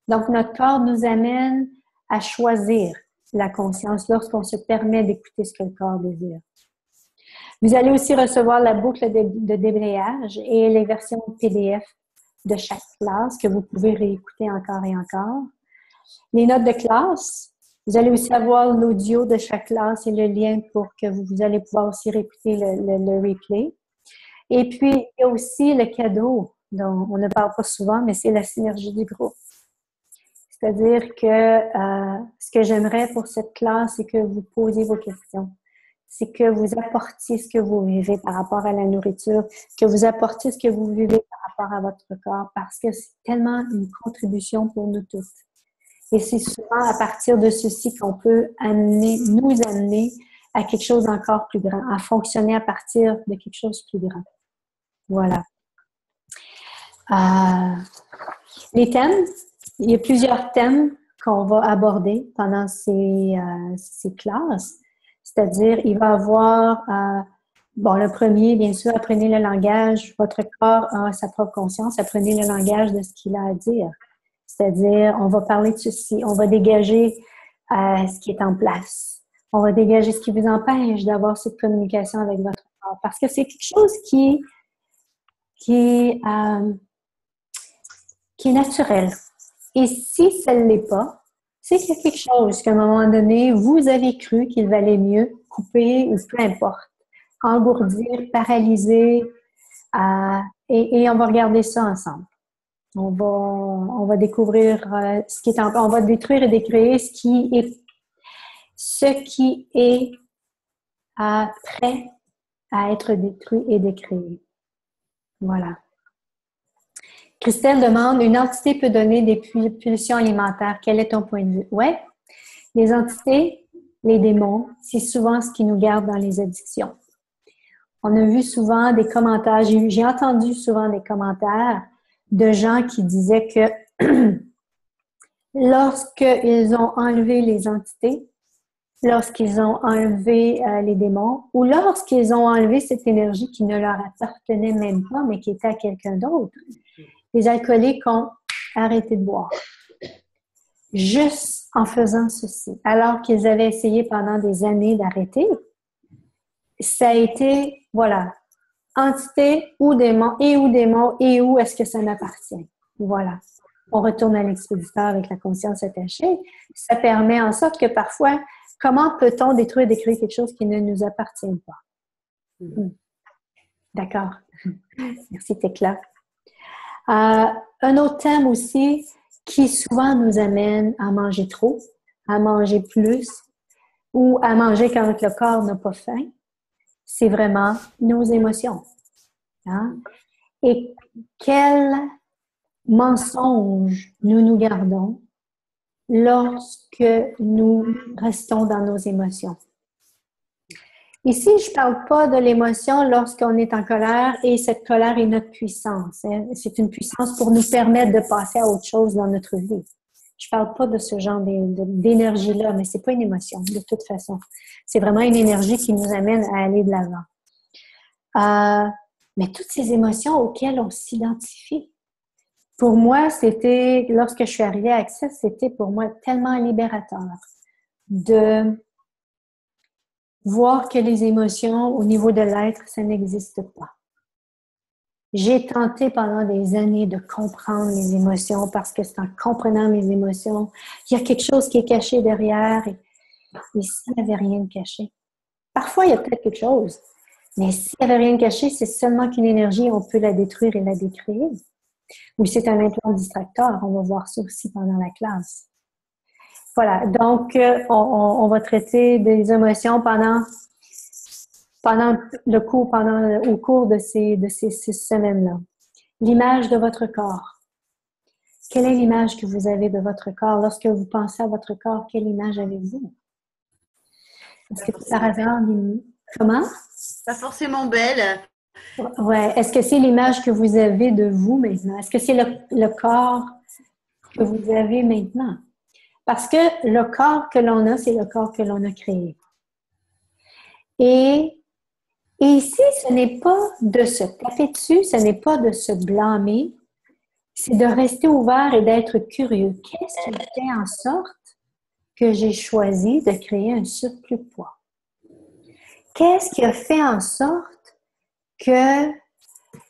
Donc, notre corps nous amène à choisir la conscience lorsqu'on se permet d'écouter ce que le corps désire. Vous allez aussi recevoir la boucle de débrayage et les versions PDF de chaque classe que vous pouvez réécouter encore et encore. Les notes de classe, vous allez aussi avoir l'audio de chaque classe et le lien pour que vous allez pouvoir aussi réécouter le replay. Et puis, il y a aussi le cadeau dont on ne parle pas souvent, mais c'est la synergie du groupe. C'est-à-dire que ce que j'aimerais pour cette classe, c'est que vous posiez vos questions. C'est que vous apportiez ce que vous vivez par rapport à la nourriture, que vous apportiez ce que vous vivez par rapport à votre corps, parce que c'est tellement une contribution pour nous tous. Et c'est souvent à partir de ceci qu'on peut nous amener à quelque chose d'encore plus grand, à fonctionner à partir de quelque chose de plus grand. Voilà. Les thèmes, il y a plusieurs thèmes qu'on va aborder pendant ces classes. C'est-à-dire, il va y avoir, le premier, bien sûr, apprenez le langage. Votre corps a sa propre conscience. Apprenez le langage de ce qu'il a à dire. C'est-à-dire, on va parler de ceci. On va dégager ce qui est en place. On va dégager ce qui vous empêche d'avoir cette communication avec votre corps. Parce que c'est quelque chose qui est naturel. Et si ça ne l'est pas, c'est qu'il y a quelque chose qu'à un moment donné, vous avez cru qu'il valait mieux couper ou peu importe, engourdir, paralyser, et on va regarder ça ensemble. On va découvrir ce qui est on va détruire et décréer ce qui est prêt à être détruit et décréé. Voilà. Christelle demande, une entité peut donner des pulsions alimentaires. Quel est ton point de vue? Ouais. Les entités, les démons, c'est souvent ce qui nous garde dans les addictions. On a vu souvent des commentaires, j'ai entendu souvent des commentaires de gens qui disaient que lorsqu'ils ont enlevé les entités, lorsqu'ils ont enlevé les démons, ou lorsqu'ils ont enlevé cette énergie qui ne leur appartenait même pas, mais qui était à quelqu'un d'autre, les alcooliques ont arrêté de boire. Juste en faisant ceci. Alors qu'ils avaient essayé pendant des années d'arrêter, ça a été, voilà, entité ou démon, et où est-ce que ça m'appartient. Voilà. On retourne à l'expéditeur avec la conscience attachée. Ça permet en sorte que parfois, comment peut-on détruire et décréer quelque chose qui ne nous appartient pas? D'accord. Merci, Tekla. Un autre thème aussi qui souvent nous amène à manger trop, à manger plus ou à manger quand le corps n'a pas faim, c'est vraiment nos émotions. Hein? Et quelle mensonges nous nous gardons lorsque nous restons dans nos émotions. Ici, je ne parle pas de l'émotion lorsqu'on est en colère et cette colère est notre puissance. Hein. C'est une puissance pour nous permettre de passer à autre chose dans notre vie. Je ne parle pas de ce genre d'énergie-là, mais ce n'est pas une émotion, de toute façon. C'est vraiment une énergie qui nous amène à aller de l'avant. Mais toutes ces émotions auxquelles on s'identifie, pour moi, c'était, lorsque je suis arrivée à Access, c'était pour moi tellement libérateur de voir que les émotions au niveau de l'être, ça n'existe pas. J'ai tenté pendant des années de comprendre mes émotions parce que c'est en comprenant mes émotions, il y a quelque chose qui est caché derrière et s'il n'y avait rien de caché. Parfois, il y a peut-être quelque chose, mais s'il n'y avait rien de caché, c'est seulement qu'une énergie, on peut la détruire et la décréer. Ou c'est un implant distracteur, on va voir ça aussi pendant la classe. Voilà, donc on va traiter des émotions au cours de ces 6 semaines-là. L'image de votre corps. Quelle est l'image que vous avez de votre corps? Lorsque vous pensez à votre corps, quelle image avez-vous? Est-ce que par hasard, comment? Pas forcément belle. Ouais. Est-ce que c'est l'image que vous avez de vous maintenant? Est-ce que c'est le corps que vous avez maintenant? Parce que le corps que l'on a, c'est le corps que l'on a créé. Et ici, ce n'est pas de se taper dessus, ce n'est pas de se blâmer, c'est de rester ouvert et d'être curieux. Qu'est-ce qui fait en sorte que j'ai choisi de créer un surplus de poids? Qu'est-ce qui a fait en sorte que...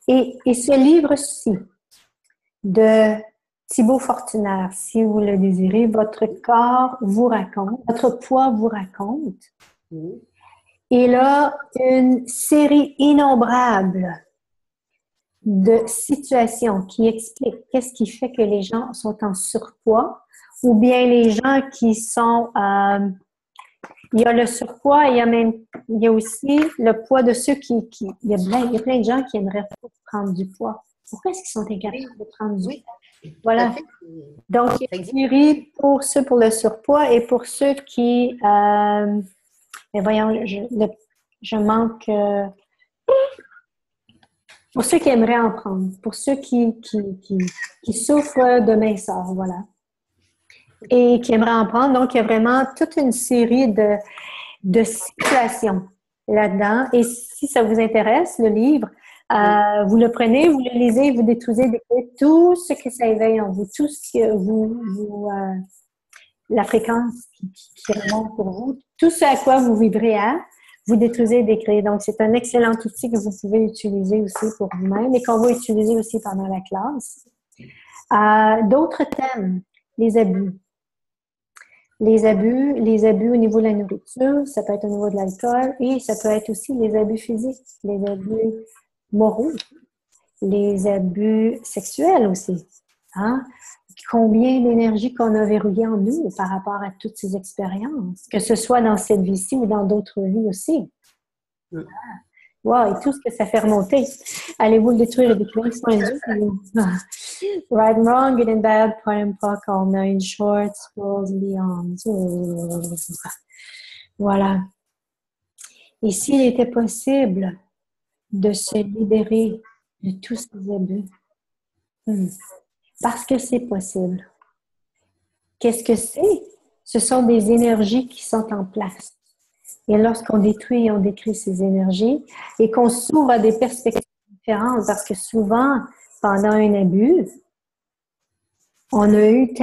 Et ce livre-ci de Thibaut Fortunaire, si vous le désirez, votre corps vous raconte, votre poids vous raconte. Il a une série innombrable de situations qui expliquent qu'est-ce qui fait que les gens sont en surpoids ou bien les gens qui sont... il y a le surpoids et il y a aussi le poids de ceux qui il y a plein de gens qui aimeraient prendre du poids. Pourquoi est-ce qu'ils sont incapables de prendre du poids? Voilà. Donc, il y a une série pour ceux pour le surpoids et pour ceux qui... mais voyons, je manque... pour ceux qui aimeraient en prendre, pour ceux qui souffrent de minceur, voilà. Et qui aimeraient en prendre. Donc, il y a vraiment toute une série de situations là-dedans. Et si ça vous intéresse, le livre, vous le prenez, vous le lisez, vous détruisez tout ce que ça éveille en vous, tout ce que la fréquence qui remonte pour vous, tout ce à quoi vous vibrez vous détruisez et décréez. Donc, c'est un excellent outil que vous pouvez utiliser aussi pour vous-même et qu'on va utiliser aussi pendant la classe. D'autres thèmes, les abus. Les abus au niveau de la nourriture, ça peut être au niveau de l'alcool et ça peut être aussi les abus physiques, les abus moraux, les abus sexuels aussi. Hein? Combien d'énergie qu'on a verrouillée en nous par rapport à toutes ces expériences, que ce soit dans cette vie-ci ou dans d'autres vies aussi. Wow, et tout ce que ça fait remonter. Allez-vous le détruire et détruire soin de Dieu? Right and wrong, good and bad, part and park, all nine shorts, goes beyond. Voilà. Et s'il était possible de se libérer de tous ces abus, parce que c'est possible. Qu'est-ce que c'est? Ce sont des énergies qui sont en place. Et lorsqu'on détruit et on décrit ces énergies et qu'on s'ouvre à des perspectives différentes, parce que souvent, pendant un abus, on a créé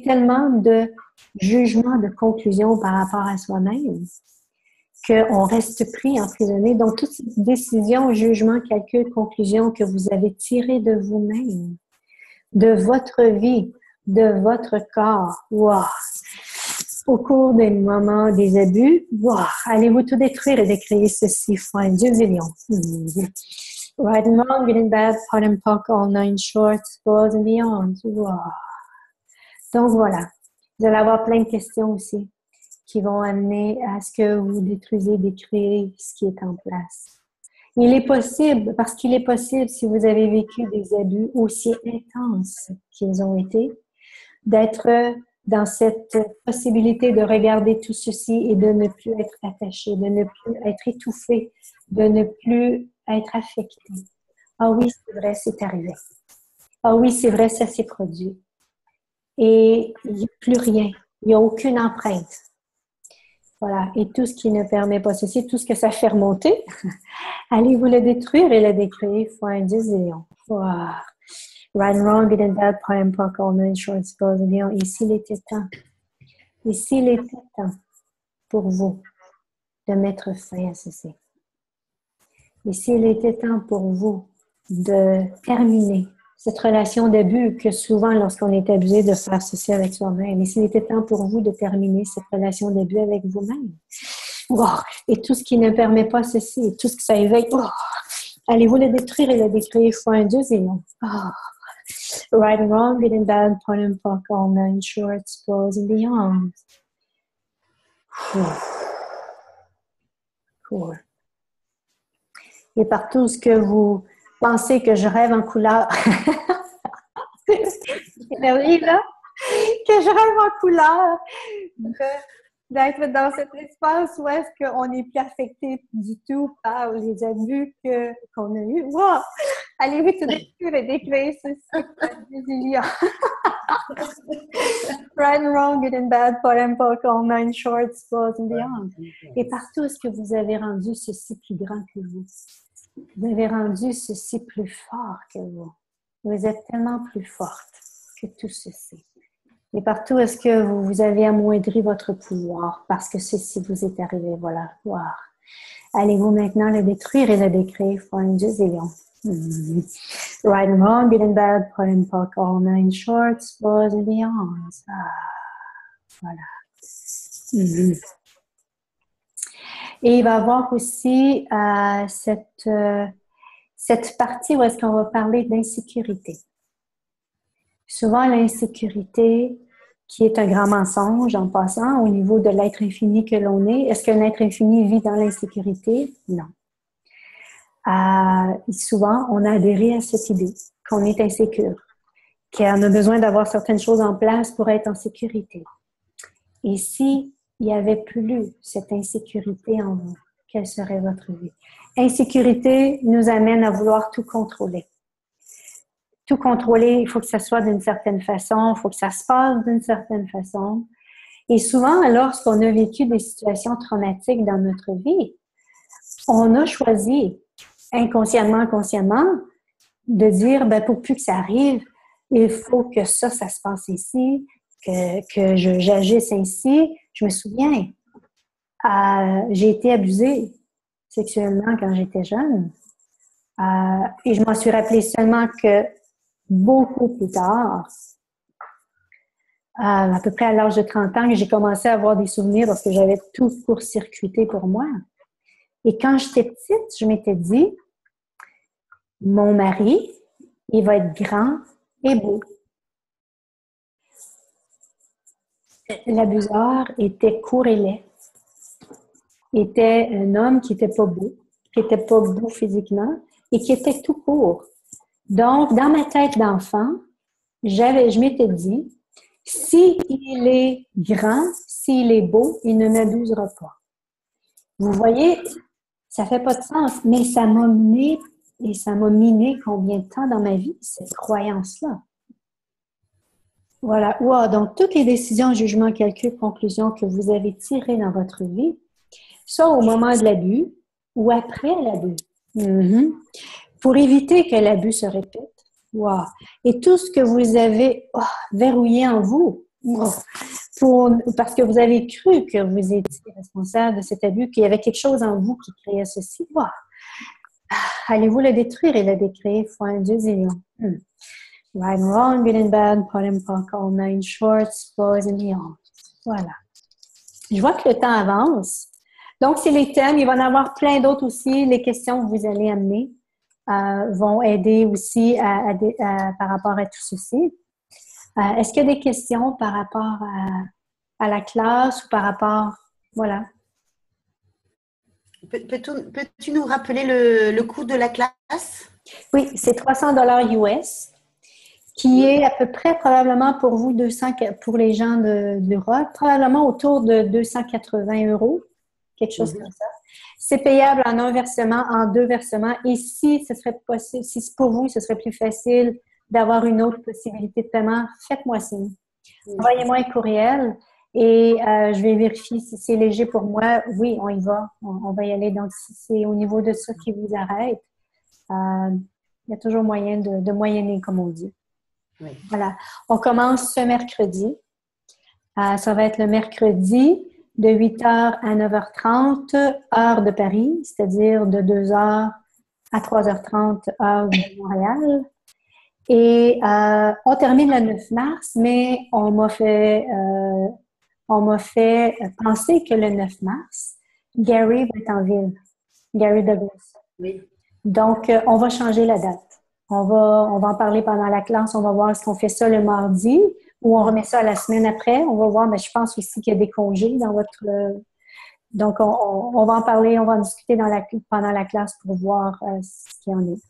tellement de jugements, de conclusions par rapport à soi-même qu'on reste pris, emprisonné. Donc, toutes ces décisions, jugements, calculs, conclusions que vous avez tirées de vous-même, de votre vie, de votre corps, wow! Au cours des moments des abus, wow! Allez-vous tout détruire et décrire ceci, fin Dieu et lion. Right and wrong, good and bad, part and park, all nine shorts, goes and beyond. Wow! Donc voilà, vous allez avoir plein de questions aussi qui vont amener à ce que vous détruisez, décrivez ce qui est en place. Il est possible, parce qu'il est possible, si vous avez vécu des abus aussi intenses qu'ils ont été, d'être dans cette possibilité de regarder tout ceci et de ne plus être attaché, de ne plus être étouffé, de ne plus être affecté. Ah oui, c'est vrai, c'est arrivé. Ah oui, c'est vrai, ça s'est produit. Et il n'y a plus rien. Il n'y a aucune empreinte. Voilà. Et tout ce qui ne permet pas ceci, tout ce que ça fait remonter, allez vous le détruire et le décréer fois un 10 zillion. Wow. Right and wrong, good and bad, prime and poc, all men, short, suppose, and beyond. Et s'il était temps, pour vous de mettre fin à ceci, et s'il était temps pour vous de terminer cette relation d'abus que souvent, lorsqu'on est abusé, de faire ceci avec soi-même, et s'il était temps pour vous de terminer cette relation d'abus avec vous-même, wow. Et tout ce qui ne permet pas ceci, tout ce que ça éveille, wow. Allez-vous le détruire et le décrire fois un 2 et non. Oh. Right and wrong, good and bad, point and poc, all men, short, suppose, and beyond. Cool. Et partout où ce que vous pensez que je rêve en couleur, l'énergie là, que je rêve en couleur, d'être dans cet espace où est-ce qu'on n'est plus affecté du tout par les abus qu'on a eus. Wow! Allez-vous tout décrire et décrire ceci, Julia. Right and wrong, good and bad, pot and poc, all nine shorts, suppose and beyond. Et partout est-ce que vous avez rendu ceci plus grand que vous? Vous avez rendu ceci plus fort que vous. Vous êtes tellement plus forte que tout ceci. Et partout est-ce que vous avez amoindri votre pouvoir parce que ceci vous est arrivé. Voilà. Wow. Allez-vous maintenant le détruire et le décrire fois un 10 zillion. Right and wrong, good and bad, pot and poc, all nine shorts, suppose and beyond. Voilà. Et il va y avoir aussi cette partie où est-ce qu'on va parler d'insécurité. Souvent, l'insécurité, qui est un grand mensonge en passant au niveau de l'être infini que l'on est. Est-ce qu'un être infini vit dans l'insécurité? Non. Souvent, on a adhéré à cette idée qu'on est insécure, qu'on a besoin d'avoir certaines choses en place pour être en sécurité. Et si il n'y avait plus cette insécurité en vous, quelle serait votre vie? Insécurité nous amène à vouloir tout contrôler. Tout contrôler, il faut que ça soit d'une certaine façon, il faut que ça se passe d'une certaine façon. Et souvent, lorsqu'on a vécu des situations traumatiques dans notre vie, on a choisi, inconsciemment, consciemment, de dire, ben, pour plus que ça arrive, il faut que ça se passe ici, que j'agisse ainsi. Je me souviens, j'ai été abusée sexuellement quand j'étais jeune. Et je m'en suis rappelé seulement que beaucoup plus tard, à peu près à l'âge de 30 ans, que j'ai commencé à avoir des souvenirs parce que j'avais tout court-circuité pour moi. Et quand j'étais petite, je m'étais dit, mon mari, il va être grand et beau. L'abuseur était court et laid. Était un homme qui n'était pas beau, qui n'était pas beau physiquement et qui était tout court. Donc, dans ma tête d'enfant, je m'étais dit, s'il est grand, s'il est beau, il ne m'abusera pas. Vous voyez, ça ne fait pas de sens, mais ça m'a mené et ça m'a miné combien de temps dans ma vie, cette croyance-là. Voilà. Wow. Donc, toutes les décisions, jugements, calculs, conclusions que vous avez tirées dans votre vie, soit au moment de l'abus ou après l'abus. Pour éviter que l'abus se répète. Wow. Et tout ce que vous avez verrouillé en vous, parce que vous avez cru que vous étiez responsable de cet abus, qu'il y avait quelque chose en vous qui créait ceci. Wow. Allez-vous le détruire et le décréer fois un 2 zillion. Right and wrong, good and bad, pot and poc, all nine shorts, boys and beyond. Voilà. Je vois que le temps avance. Donc, c'est les thèmes. Il va y en avoir plein d'autres aussi. Les questions que vous allez amener vont aider aussi par rapport à tout ceci. Est-ce qu'il y a des questions par rapport à la classe ou par rapport... Voilà. Peux-tu nous rappeler le coût de la classe? Oui, c'est 300 dollars US, qui est à peu près probablement pour vous 200, pour les gens d'Europe, probablement autour de 280 euros, quelque chose comme ça. C'est payable en un versement, en deux versements. Et si ce serait possible, si pour vous, ce serait plus facile d'avoir une autre possibilité de paiement, faites-moi signe. Envoyez-moi un courriel et je vais vérifier si c'est léger pour moi. Oui, on y va. On va y aller. Donc, si c'est au niveau de ça qui vous arrête, il y a toujours moyen de moyenner, comme on dit. Oui. Voilà. On commence ce mercredi. Ça va être le mercredi de 8h à 9h30, heure de Paris, c'est-à-dire de 2h à 3h30, heure de Montréal. Et on termine le 9 mars, mais on m'a fait penser que le 9 mars, Gary va être en ville, Gary Douglas. Oui. Donc, on va changer la date. On va en parler pendant la classe. On va voir est-ce qu'on fait ça le mardi ou on remet ça la semaine après. On va voir, mais je pense aussi qu'il y a des congés dans votre... Donc, on va en parler, on va en discuter pendant la classe pour voir ce qu'il y en est.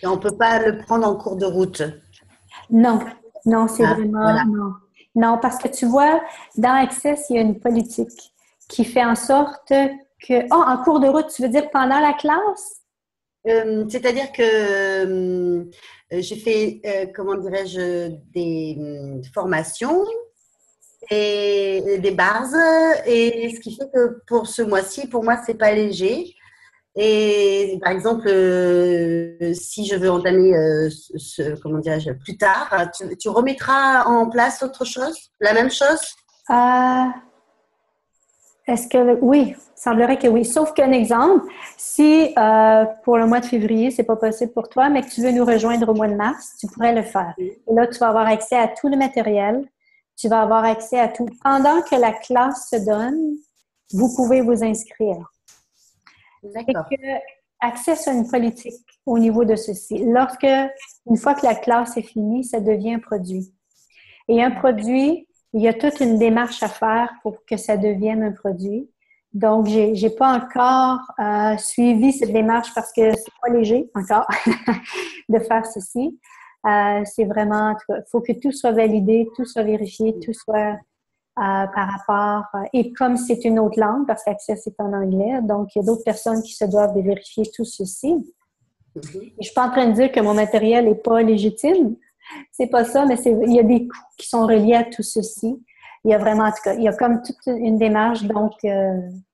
Et on ne peut pas le prendre en cours de route. Non, c'est vraiment... Voilà. Non, parce que tu vois, dans Access, il y a une politique qui fait en sorte que... en cours de route, tu veux dire pendant la classe? C'est-à-dire que j'ai fait, comment dirais-je, des formations et des bases, et ce qui fait que pour ce mois-ci, pour moi, c'est pas léger. Et par exemple, si je veux entamer comment dirais-je, plus tard, tu remettras en place autre chose, la même chose? Est-ce que oui, semblerait que oui. Sauf qu'un exemple, si pour le mois de février, c'est pas possible pour toi, mais que tu veux nous rejoindre au mois de mars, tu pourrais le faire. Et là, tu vas avoir accès à tout le matériel. Tu vas avoir accès à tout. Pendant que la classe se donne, vous pouvez vous inscrire. D'accord. Et que Access a une politique au niveau de ceci. Une fois que la classe est finie, ça devient un produit. Et un produit, il y a toute une démarche à faire pour que ça devienne un produit. Donc, j'ai pas encore suivi cette démarche parce que c'est pas léger encore de faire ceci. C'est vraiment, il faut que tout soit validé, tout soit vérifié, tout soit par rapport... et comme c'est une autre langue, parce qu'Access est en anglais, donc il y a d'autres personnes qui se doivent de vérifier tout ceci. Et je suis pas en train de dire que mon matériel n'est pas légitime. C'est pas ça, mais il y a des coûts qui sont reliés à tout ceci. Il y a vraiment, en tout cas, il y a comme toute une démarche, donc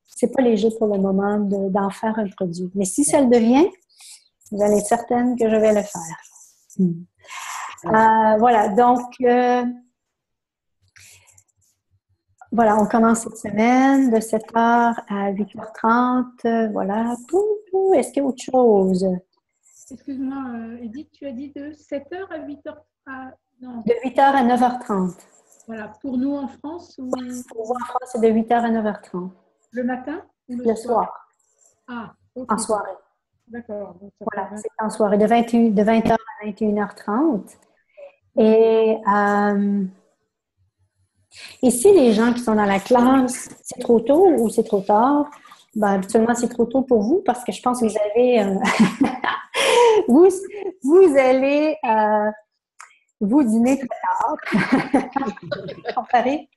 c'est pas léger pour le moment d'en faire un produit. Mais si ça le devient, vous allez être certaine que je vais le faire. Voilà, donc voilà, on commence cette semaine de 7h à 8h30. Voilà. Est-ce qu'il y a autre chose? Excuse-moi, Edith, tu as dit de 7h à 8h? Non. De 8h à 9h30. Voilà, pour nous en France ou... Pour vous en France, c'est de 8h à 9h30. Le matin ou le soir? Ok. En soirée. D'accord. Voilà, c'est en soirée, de 20h à 21h30. Et si les gens qui sont dans la classe, c'est trop tôt ou c'est trop tard, ben, habituellement, c'est trop tôt pour vous parce que je pense que vous avez... vous allez... vous dîner très tard. Comparé.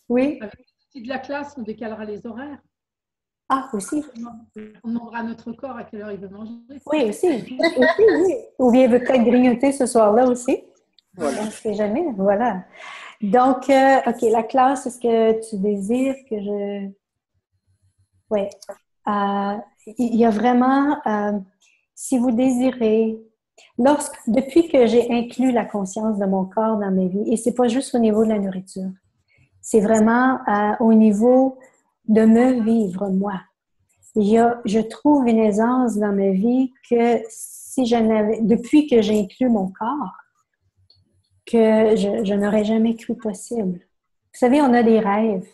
Oui. Avec les petits de la classe, on décalera les horaires. Ah, aussi. On demandera à notre corps à quelle heure il veut manger. Oui, aussi. Oui. Ou bien il veut peut-être grignoter ce soir-là aussi. Voilà, on ne sait jamais. Voilà. Donc, OK, la classe, est-ce que tu désires que je... Oui. Il y a vraiment, si vous désirez, depuis que j'ai inclus la conscience de mon corps dans ma vie, et c'est pas juste au niveau de la nourriture, c'est vraiment au niveau de me vivre, moi. Je trouve une aisance dans ma vie que depuis que j'ai inclus mon corps, que je n'aurais jamais cru possible. Vous savez, on a des rêves,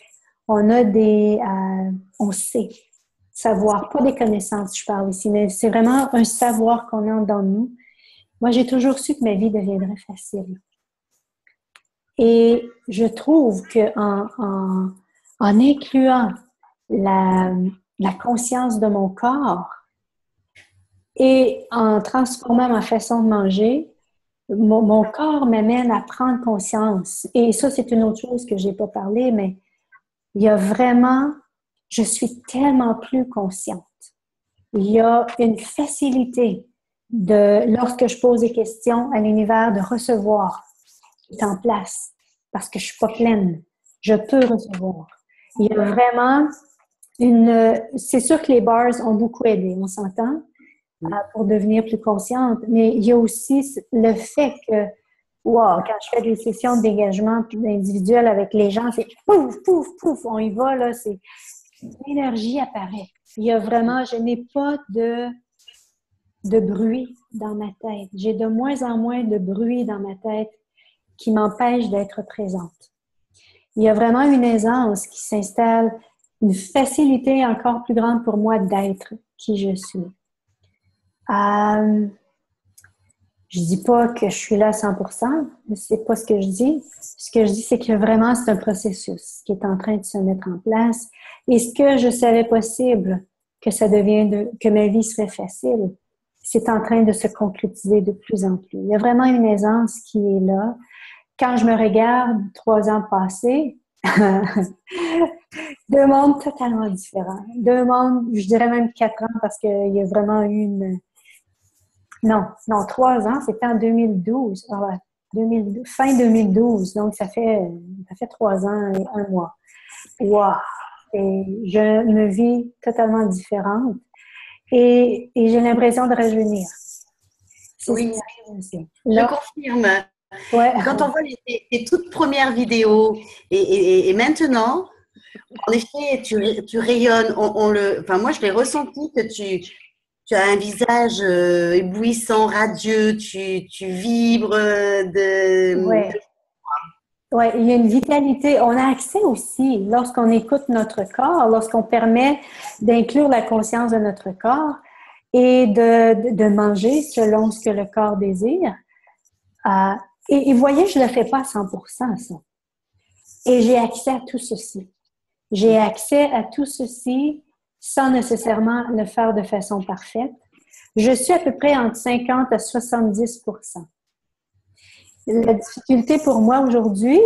on sait savoir, pas des connaissances, je parle ici, mais c'est vraiment un savoir qu'on a dans nous. Moi, j'ai toujours su que ma vie deviendrait facile. Et je trouve qu'en incluant la, la conscience de mon corps. Et en transformant ma façon de manger, mon corps m'amène à prendre conscience. Et ça, c'est une autre chose que je n'ai pas parlé, mais il y a vraiment, je suis tellement plus consciente. Il y a une facilité lorsque je pose des questions à l'univers, de recevoir, qui est en place, parce que je ne suis pas pleine. Je peux recevoir. Il y a vraiment c'est sûr que les bars ont beaucoup aidé, on s'entend, pour devenir plus consciente, mais il y a aussi le fait que, wow, quand je fais des sessions de dégagement individuelles avec les gens, c'est pouf, pouf, pouf, on y va, là, l'énergie apparaît. Il y a vraiment, je n'ai pas de bruit dans ma tête. J'ai de moins en moins de bruit dans ma tête qui m'empêche d'être présente. Il y a vraiment une aisance qui s'installe, une facilité encore plus grande pour moi d'être qui je suis. Je dis pas que je suis là à 100%, c'est pas ce que je dis. Ce que je dis, c'est que vraiment, c'est un processus qui est en train de se mettre en place. Et ce que je savais possible, que ma vie serait facile, c'est en train de se concrétiser de plus en plus. Il y a vraiment une aisance qui est là. Quand je me regarde 3 ans passés, 2 mondes totalement différents. 2 mondes, je dirais même 4 ans, parce qu'il y a vraiment eu Non, 3 ans, c'était en 2012. Fin 2012, donc ça fait 3 ans et 1 mois. Wow! Et je me vis totalement différente. Et j'ai l'impression de rajeunir. Oui, je confirme. Ouais. Quand on voit les toutes premières vidéos et maintenant, en effet, tu rayonnes. Enfin, moi, je l'ai ressenti que tu as un visage éblouissant, radieux, tu vibres Ouais, il y a une vitalité. On a accès aussi, lorsqu'on écoute notre corps, lorsqu'on permet d'inclure la conscience de notre corps et de manger selon ce que le corps désire. Et voyez, je ne le fais pas à 100%, ça. Et j'ai accès à tout ceci. J'ai accès à tout ceci sans nécessairement le faire de façon parfaite. Je suis à peu près entre 50 à 70%. La difficulté pour moi aujourd'hui,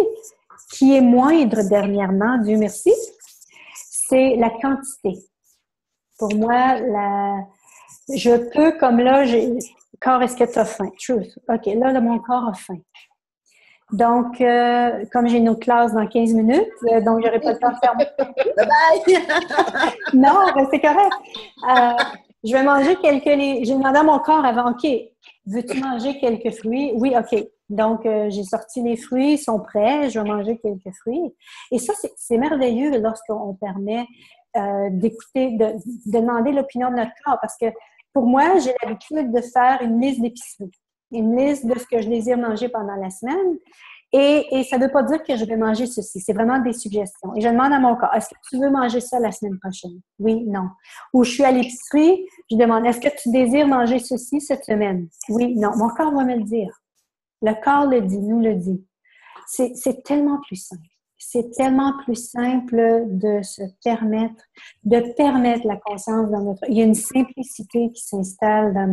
qui est moindre dernièrement, Dieu merci, c'est la quantité. Pour moi, je peux, comme là, corps, est-ce que tu as faim? Truth. OK, là, mon corps a faim. Donc, comme j'ai une autre classe dans 15 minutes, donc j'aurai pas le temps de faire Bye-bye! Non, ben c'est correct. Je vais manger j'ai demandé à mon corps avant, OK, veux-tu manger quelques fruits? Oui, OK. Donc, j'ai sorti les fruits, ils sont prêts, je vais manger quelques fruits. Et ça, c'est merveilleux lorsqu'on permet d'écouter, de demander l'opinion de notre corps. Parce que pour moi, j'ai l'habitude de faire une liste d'épicerie, une liste de ce que je désire manger pendant la semaine. Et ça ne veut pas dire que je vais manger ceci. C'est vraiment des suggestions. Et je demande à mon corps, est-ce que tu veux manger ça la semaine prochaine? Oui, non. Ou je suis à l'épicerie, je demande, est-ce que tu désires manger ceci cette semaine? Oui, non. Mon corps va me le dire. Le corps le dit, nous le dit. C'est tellement plus simple. C'est tellement plus simple de permettre la conscience dans notre... Il y a une simplicité qui s'installe dans...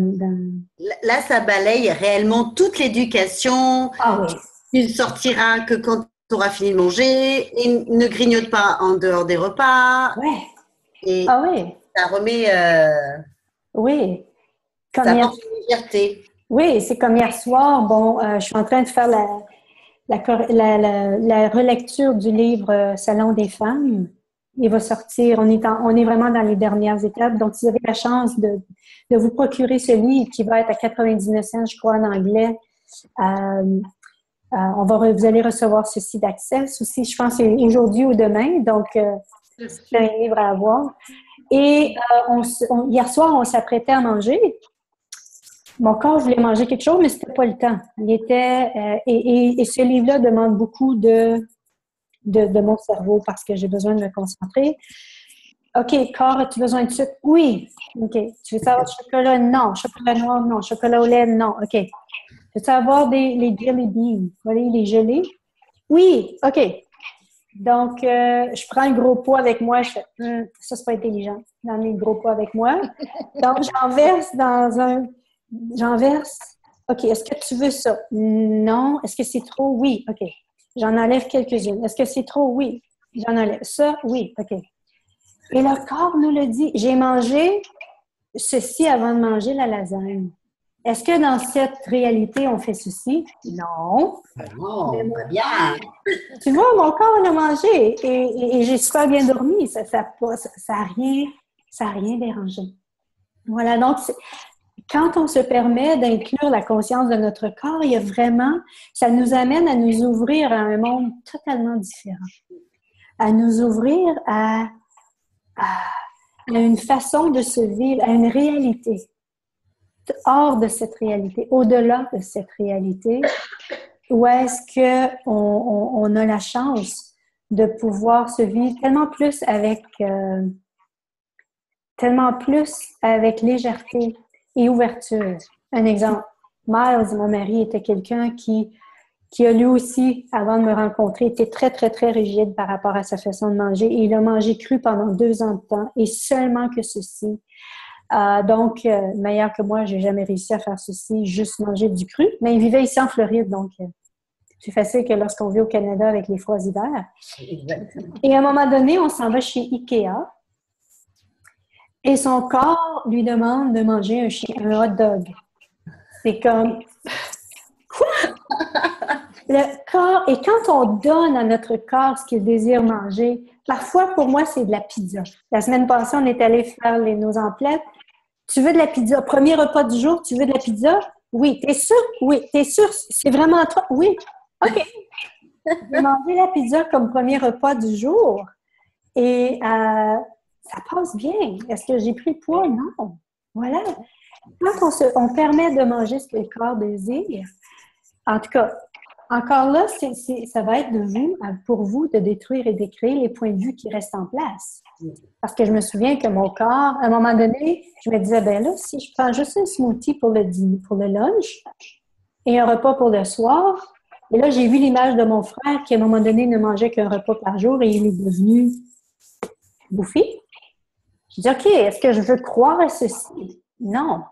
Là, ça balaye réellement toute l'éducation. Ah oui. Tu ne sortiras que quand tu auras fini de manger et ne grignote pas en dehors des repas. Ouais. Et ah oui. Ça remet... Oui. Ça apporte une légèreté. Oui, c'est comme hier soir. Bon, je suis en train de faire la relecture du livre Salon des femmes. Il va sortir, on est vraiment dans les dernières étapes. Donc, si vous avez la chance de vous procurer ce livre qui va être à 99 cents, je crois, en anglais, vous allez recevoir ceci d'accès. Ceci, je pense, c'est aujourd'hui ou demain. Donc, c'est un livre à avoir. Et hier soir, on s'apprêtait à manger. Mon corps voulait manger quelque chose, mais c'était pas le temps. Il était et ce livre-là demande beaucoup de mon cerveau parce que j'ai besoin de me concentrer. OK, corps, as-tu besoin de sucre? Oui. OK. Tu veux savoir chocolat? Non. Chocolat noir? Non. Chocolat au lait? Non. OK. Veux-tu avoir les jelly beans? Vous voyez, les gelées? Oui. OK. Donc, je prends le gros pot avec moi. Je fais, ça, c'est pas intelligent d'emmener le gros pot avec moi. Donc, j'en verse. OK, est-ce que tu veux ça? Non. Est-ce que c'est trop? Oui. OK. J'en enlève quelques-unes. Est-ce que c'est trop? Oui. J'en enlève. Ça? Oui. OK. Et le corps nous le dit. J'ai mangé ceci avant de manger la lasagne. Est-ce que dans cette réalité, on fait ceci? Non. Non, pas bien. Tu vois, mon corps l'a mangé et j'ai super bien dormi. Ça a rien dérangé. Voilà, donc quand on se permet d'inclure la conscience de notre corps, il y a vraiment, ça nous amène à nous ouvrir à un monde totalement différent. À nous ouvrir à une façon de se vivre, à une réalité. Hors de cette réalité, au-delà de cette réalité, où est-ce qu'on a la chance de pouvoir se vivre tellement plus avec légèreté et ouverture. Un exemple, Miles, mon mari, était quelqu'un qui a lui aussi, avant de me rencontrer, été très, très, très rigide par rapport à sa façon de manger. Et il a mangé cru pendant 2 ans de temps et seulement que ceci. Donc, meilleur que moi, j'ai jamais réussi à faire ceci, juste manger du cru. Mais il vivait ici en Floride, donc c'est facile que lorsqu'on vit au Canada avec les froids hivers. Exactement. Et à un moment donné, on s'en va chez Ikea et son corps lui demande de manger un hot dog. C'est comme... Quoi? Le corps, et quand on donne à notre corps ce qu'il désire manger, parfois pour moi, c'est de la pizza. La semaine passée, on est allé faire nos emplettes. Tu veux de la pizza? Premier repas du jour, tu veux de la pizza? Oui. T'es sûr? Oui. T'es sûr? C'est vraiment toi? Oui. OK. J'ai mangé la pizza comme premier repas du jour et ça passe bien. Est-ce que j'ai pris le poids? Non. Voilà. Quand on permet de manger ce que le corps désire, en tout cas, encore là, ça va être pour vous, de détruire et d'écrire les points de vue qui restent en place. Parce que je me souviens que mon corps, à un moment donné, je me disais, ben là, si je prends juste un smoothie pour le lunch et un repas pour le soir, et là, j'ai vu l'image de mon frère qui, à un moment donné, ne mangeait qu'un repas par jour et il est devenu bouffé. Je dis, OK, est-ce que je veux croire à ceci? Non.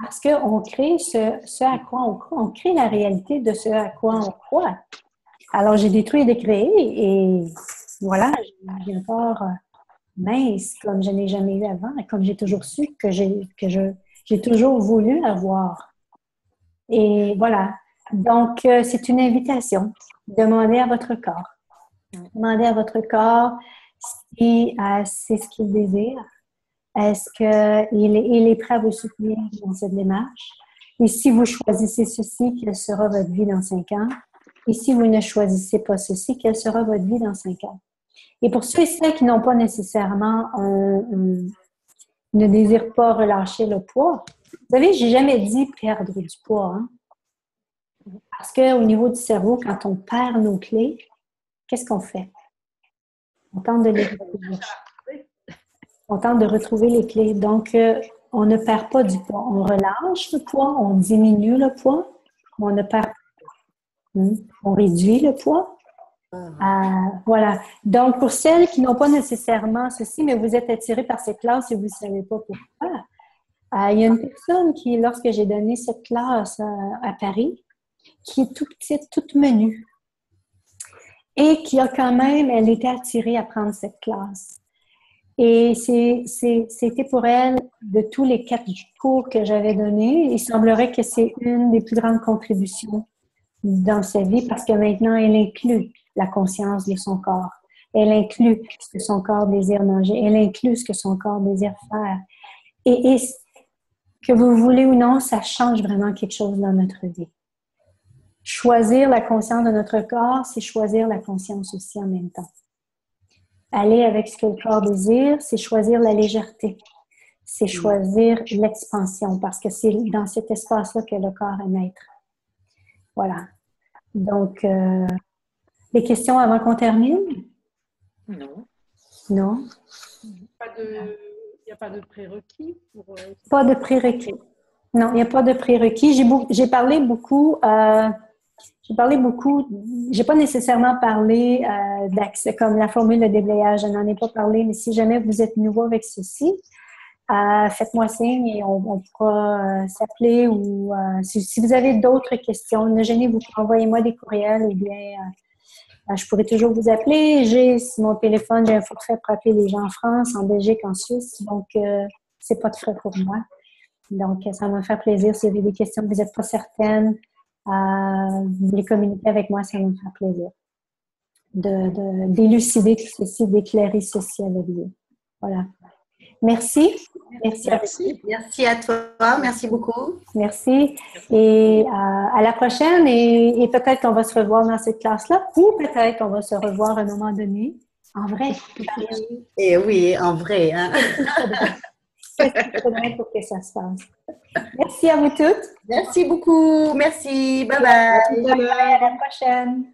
Parce qu'on crée ce à quoi on croit. On crée la réalité de ce à quoi on croit. Alors, j'ai détruit et décréé et voilà, j'ai un corps mince comme je n'ai jamais eu avant et comme j'ai toujours su que j'ai toujours voulu avoir. Et voilà. Donc, c'est une invitation. Demandez à votre corps. Demandez à votre corps si c'est ce qu'il désire. Est-ce qu'il est prêt à vous soutenir dans cette démarche? Et si vous choisissez ceci, quelle sera votre vie dans 5 ans? Et si vous ne choisissez pas ceci, quelle sera votre vie dans 5 ans? Et pour ceux et celles qui n'ont pas nécessairement ne désirent pas relâcher le poids, vous savez, j'ai jamais dit perdre du poids. Hein? Parce qu'au niveau du cerveau, quand on perd nos clés, qu'est-ce qu'on fait? On tente de les retrouver. On tente de retrouver les clés. Donc, on ne perd pas du poids. On relâche le poids, on diminue le poids, mais on ne perd pas. On réduit le poids. Voilà. Donc, pour celles qui n'ont pas nécessairement ceci, mais vous êtes attirés par cette classe et vous ne savez pas pourquoi, il y a une personne qui, lorsque j'ai donné cette classe à Paris, qui est toute petite, toute menue, et qui a quand même, elle était attirée à prendre cette classe. Et c'était pour elle, de tous les 4 cours que j'avais donnés, il semblerait que c'est une des plus grandes contributions dans sa vie parce que maintenant, elle inclut la conscience de son corps. Elle inclut ce que son corps désire manger. Elle inclut ce que son corps désire faire. Et que vous voulez ou non, ça change vraiment quelque chose dans notre vie. Choisir la conscience de notre corps, c'est choisir la conscience aussi en même temps. Aller avec ce que le corps désire, c'est choisir la légèreté. C'est choisir l'expansion parce que c'est dans cet espace-là que le corps aime être. Voilà. Donc, les questions avant qu'on termine? Non. Non? Il n'y a pas de prérequis pour... Pas de prérequis. Non, il n'y a pas de prérequis. J'ai parlé beaucoup j'ai parlé beaucoup, j'ai pas nécessairement parlé d'accès, comme la formule de déblayage, je n'en ai pas parlé, mais si jamais vous êtes nouveau avec ceci, faites-moi signe et on pourra s'appeler ou si vous avez d'autres questions, ne gênez-vous pas, envoyez-moi des courriels ou bien je pourrais toujours vous appeler. J'ai sur mon téléphone, j'ai un forfait pour appeler les gens en France, en Belgique, en Suisse, donc c'est pas de frais pour moi. Donc, ça va me faire plaisir. Si vous avez des questions que vous n'êtes pas certaine, vous voulez communiquer avec moi, ça va me faire plaisir d'élucider tout ceci, d'éclairer ceci avec vous. Voilà. Merci. Merci. Merci à toi. Merci beaucoup. Merci. Et à la prochaine. Et peut-être qu'on va se revoir dans cette classe-là ou peut-être qu'on va se revoir à un moment donné. En vrai. Et oui, en vrai. Hein? C'est pour que ça se passe. Merci à vous toutes. Merci beaucoup. Merci. Bye bye. À la prochaine.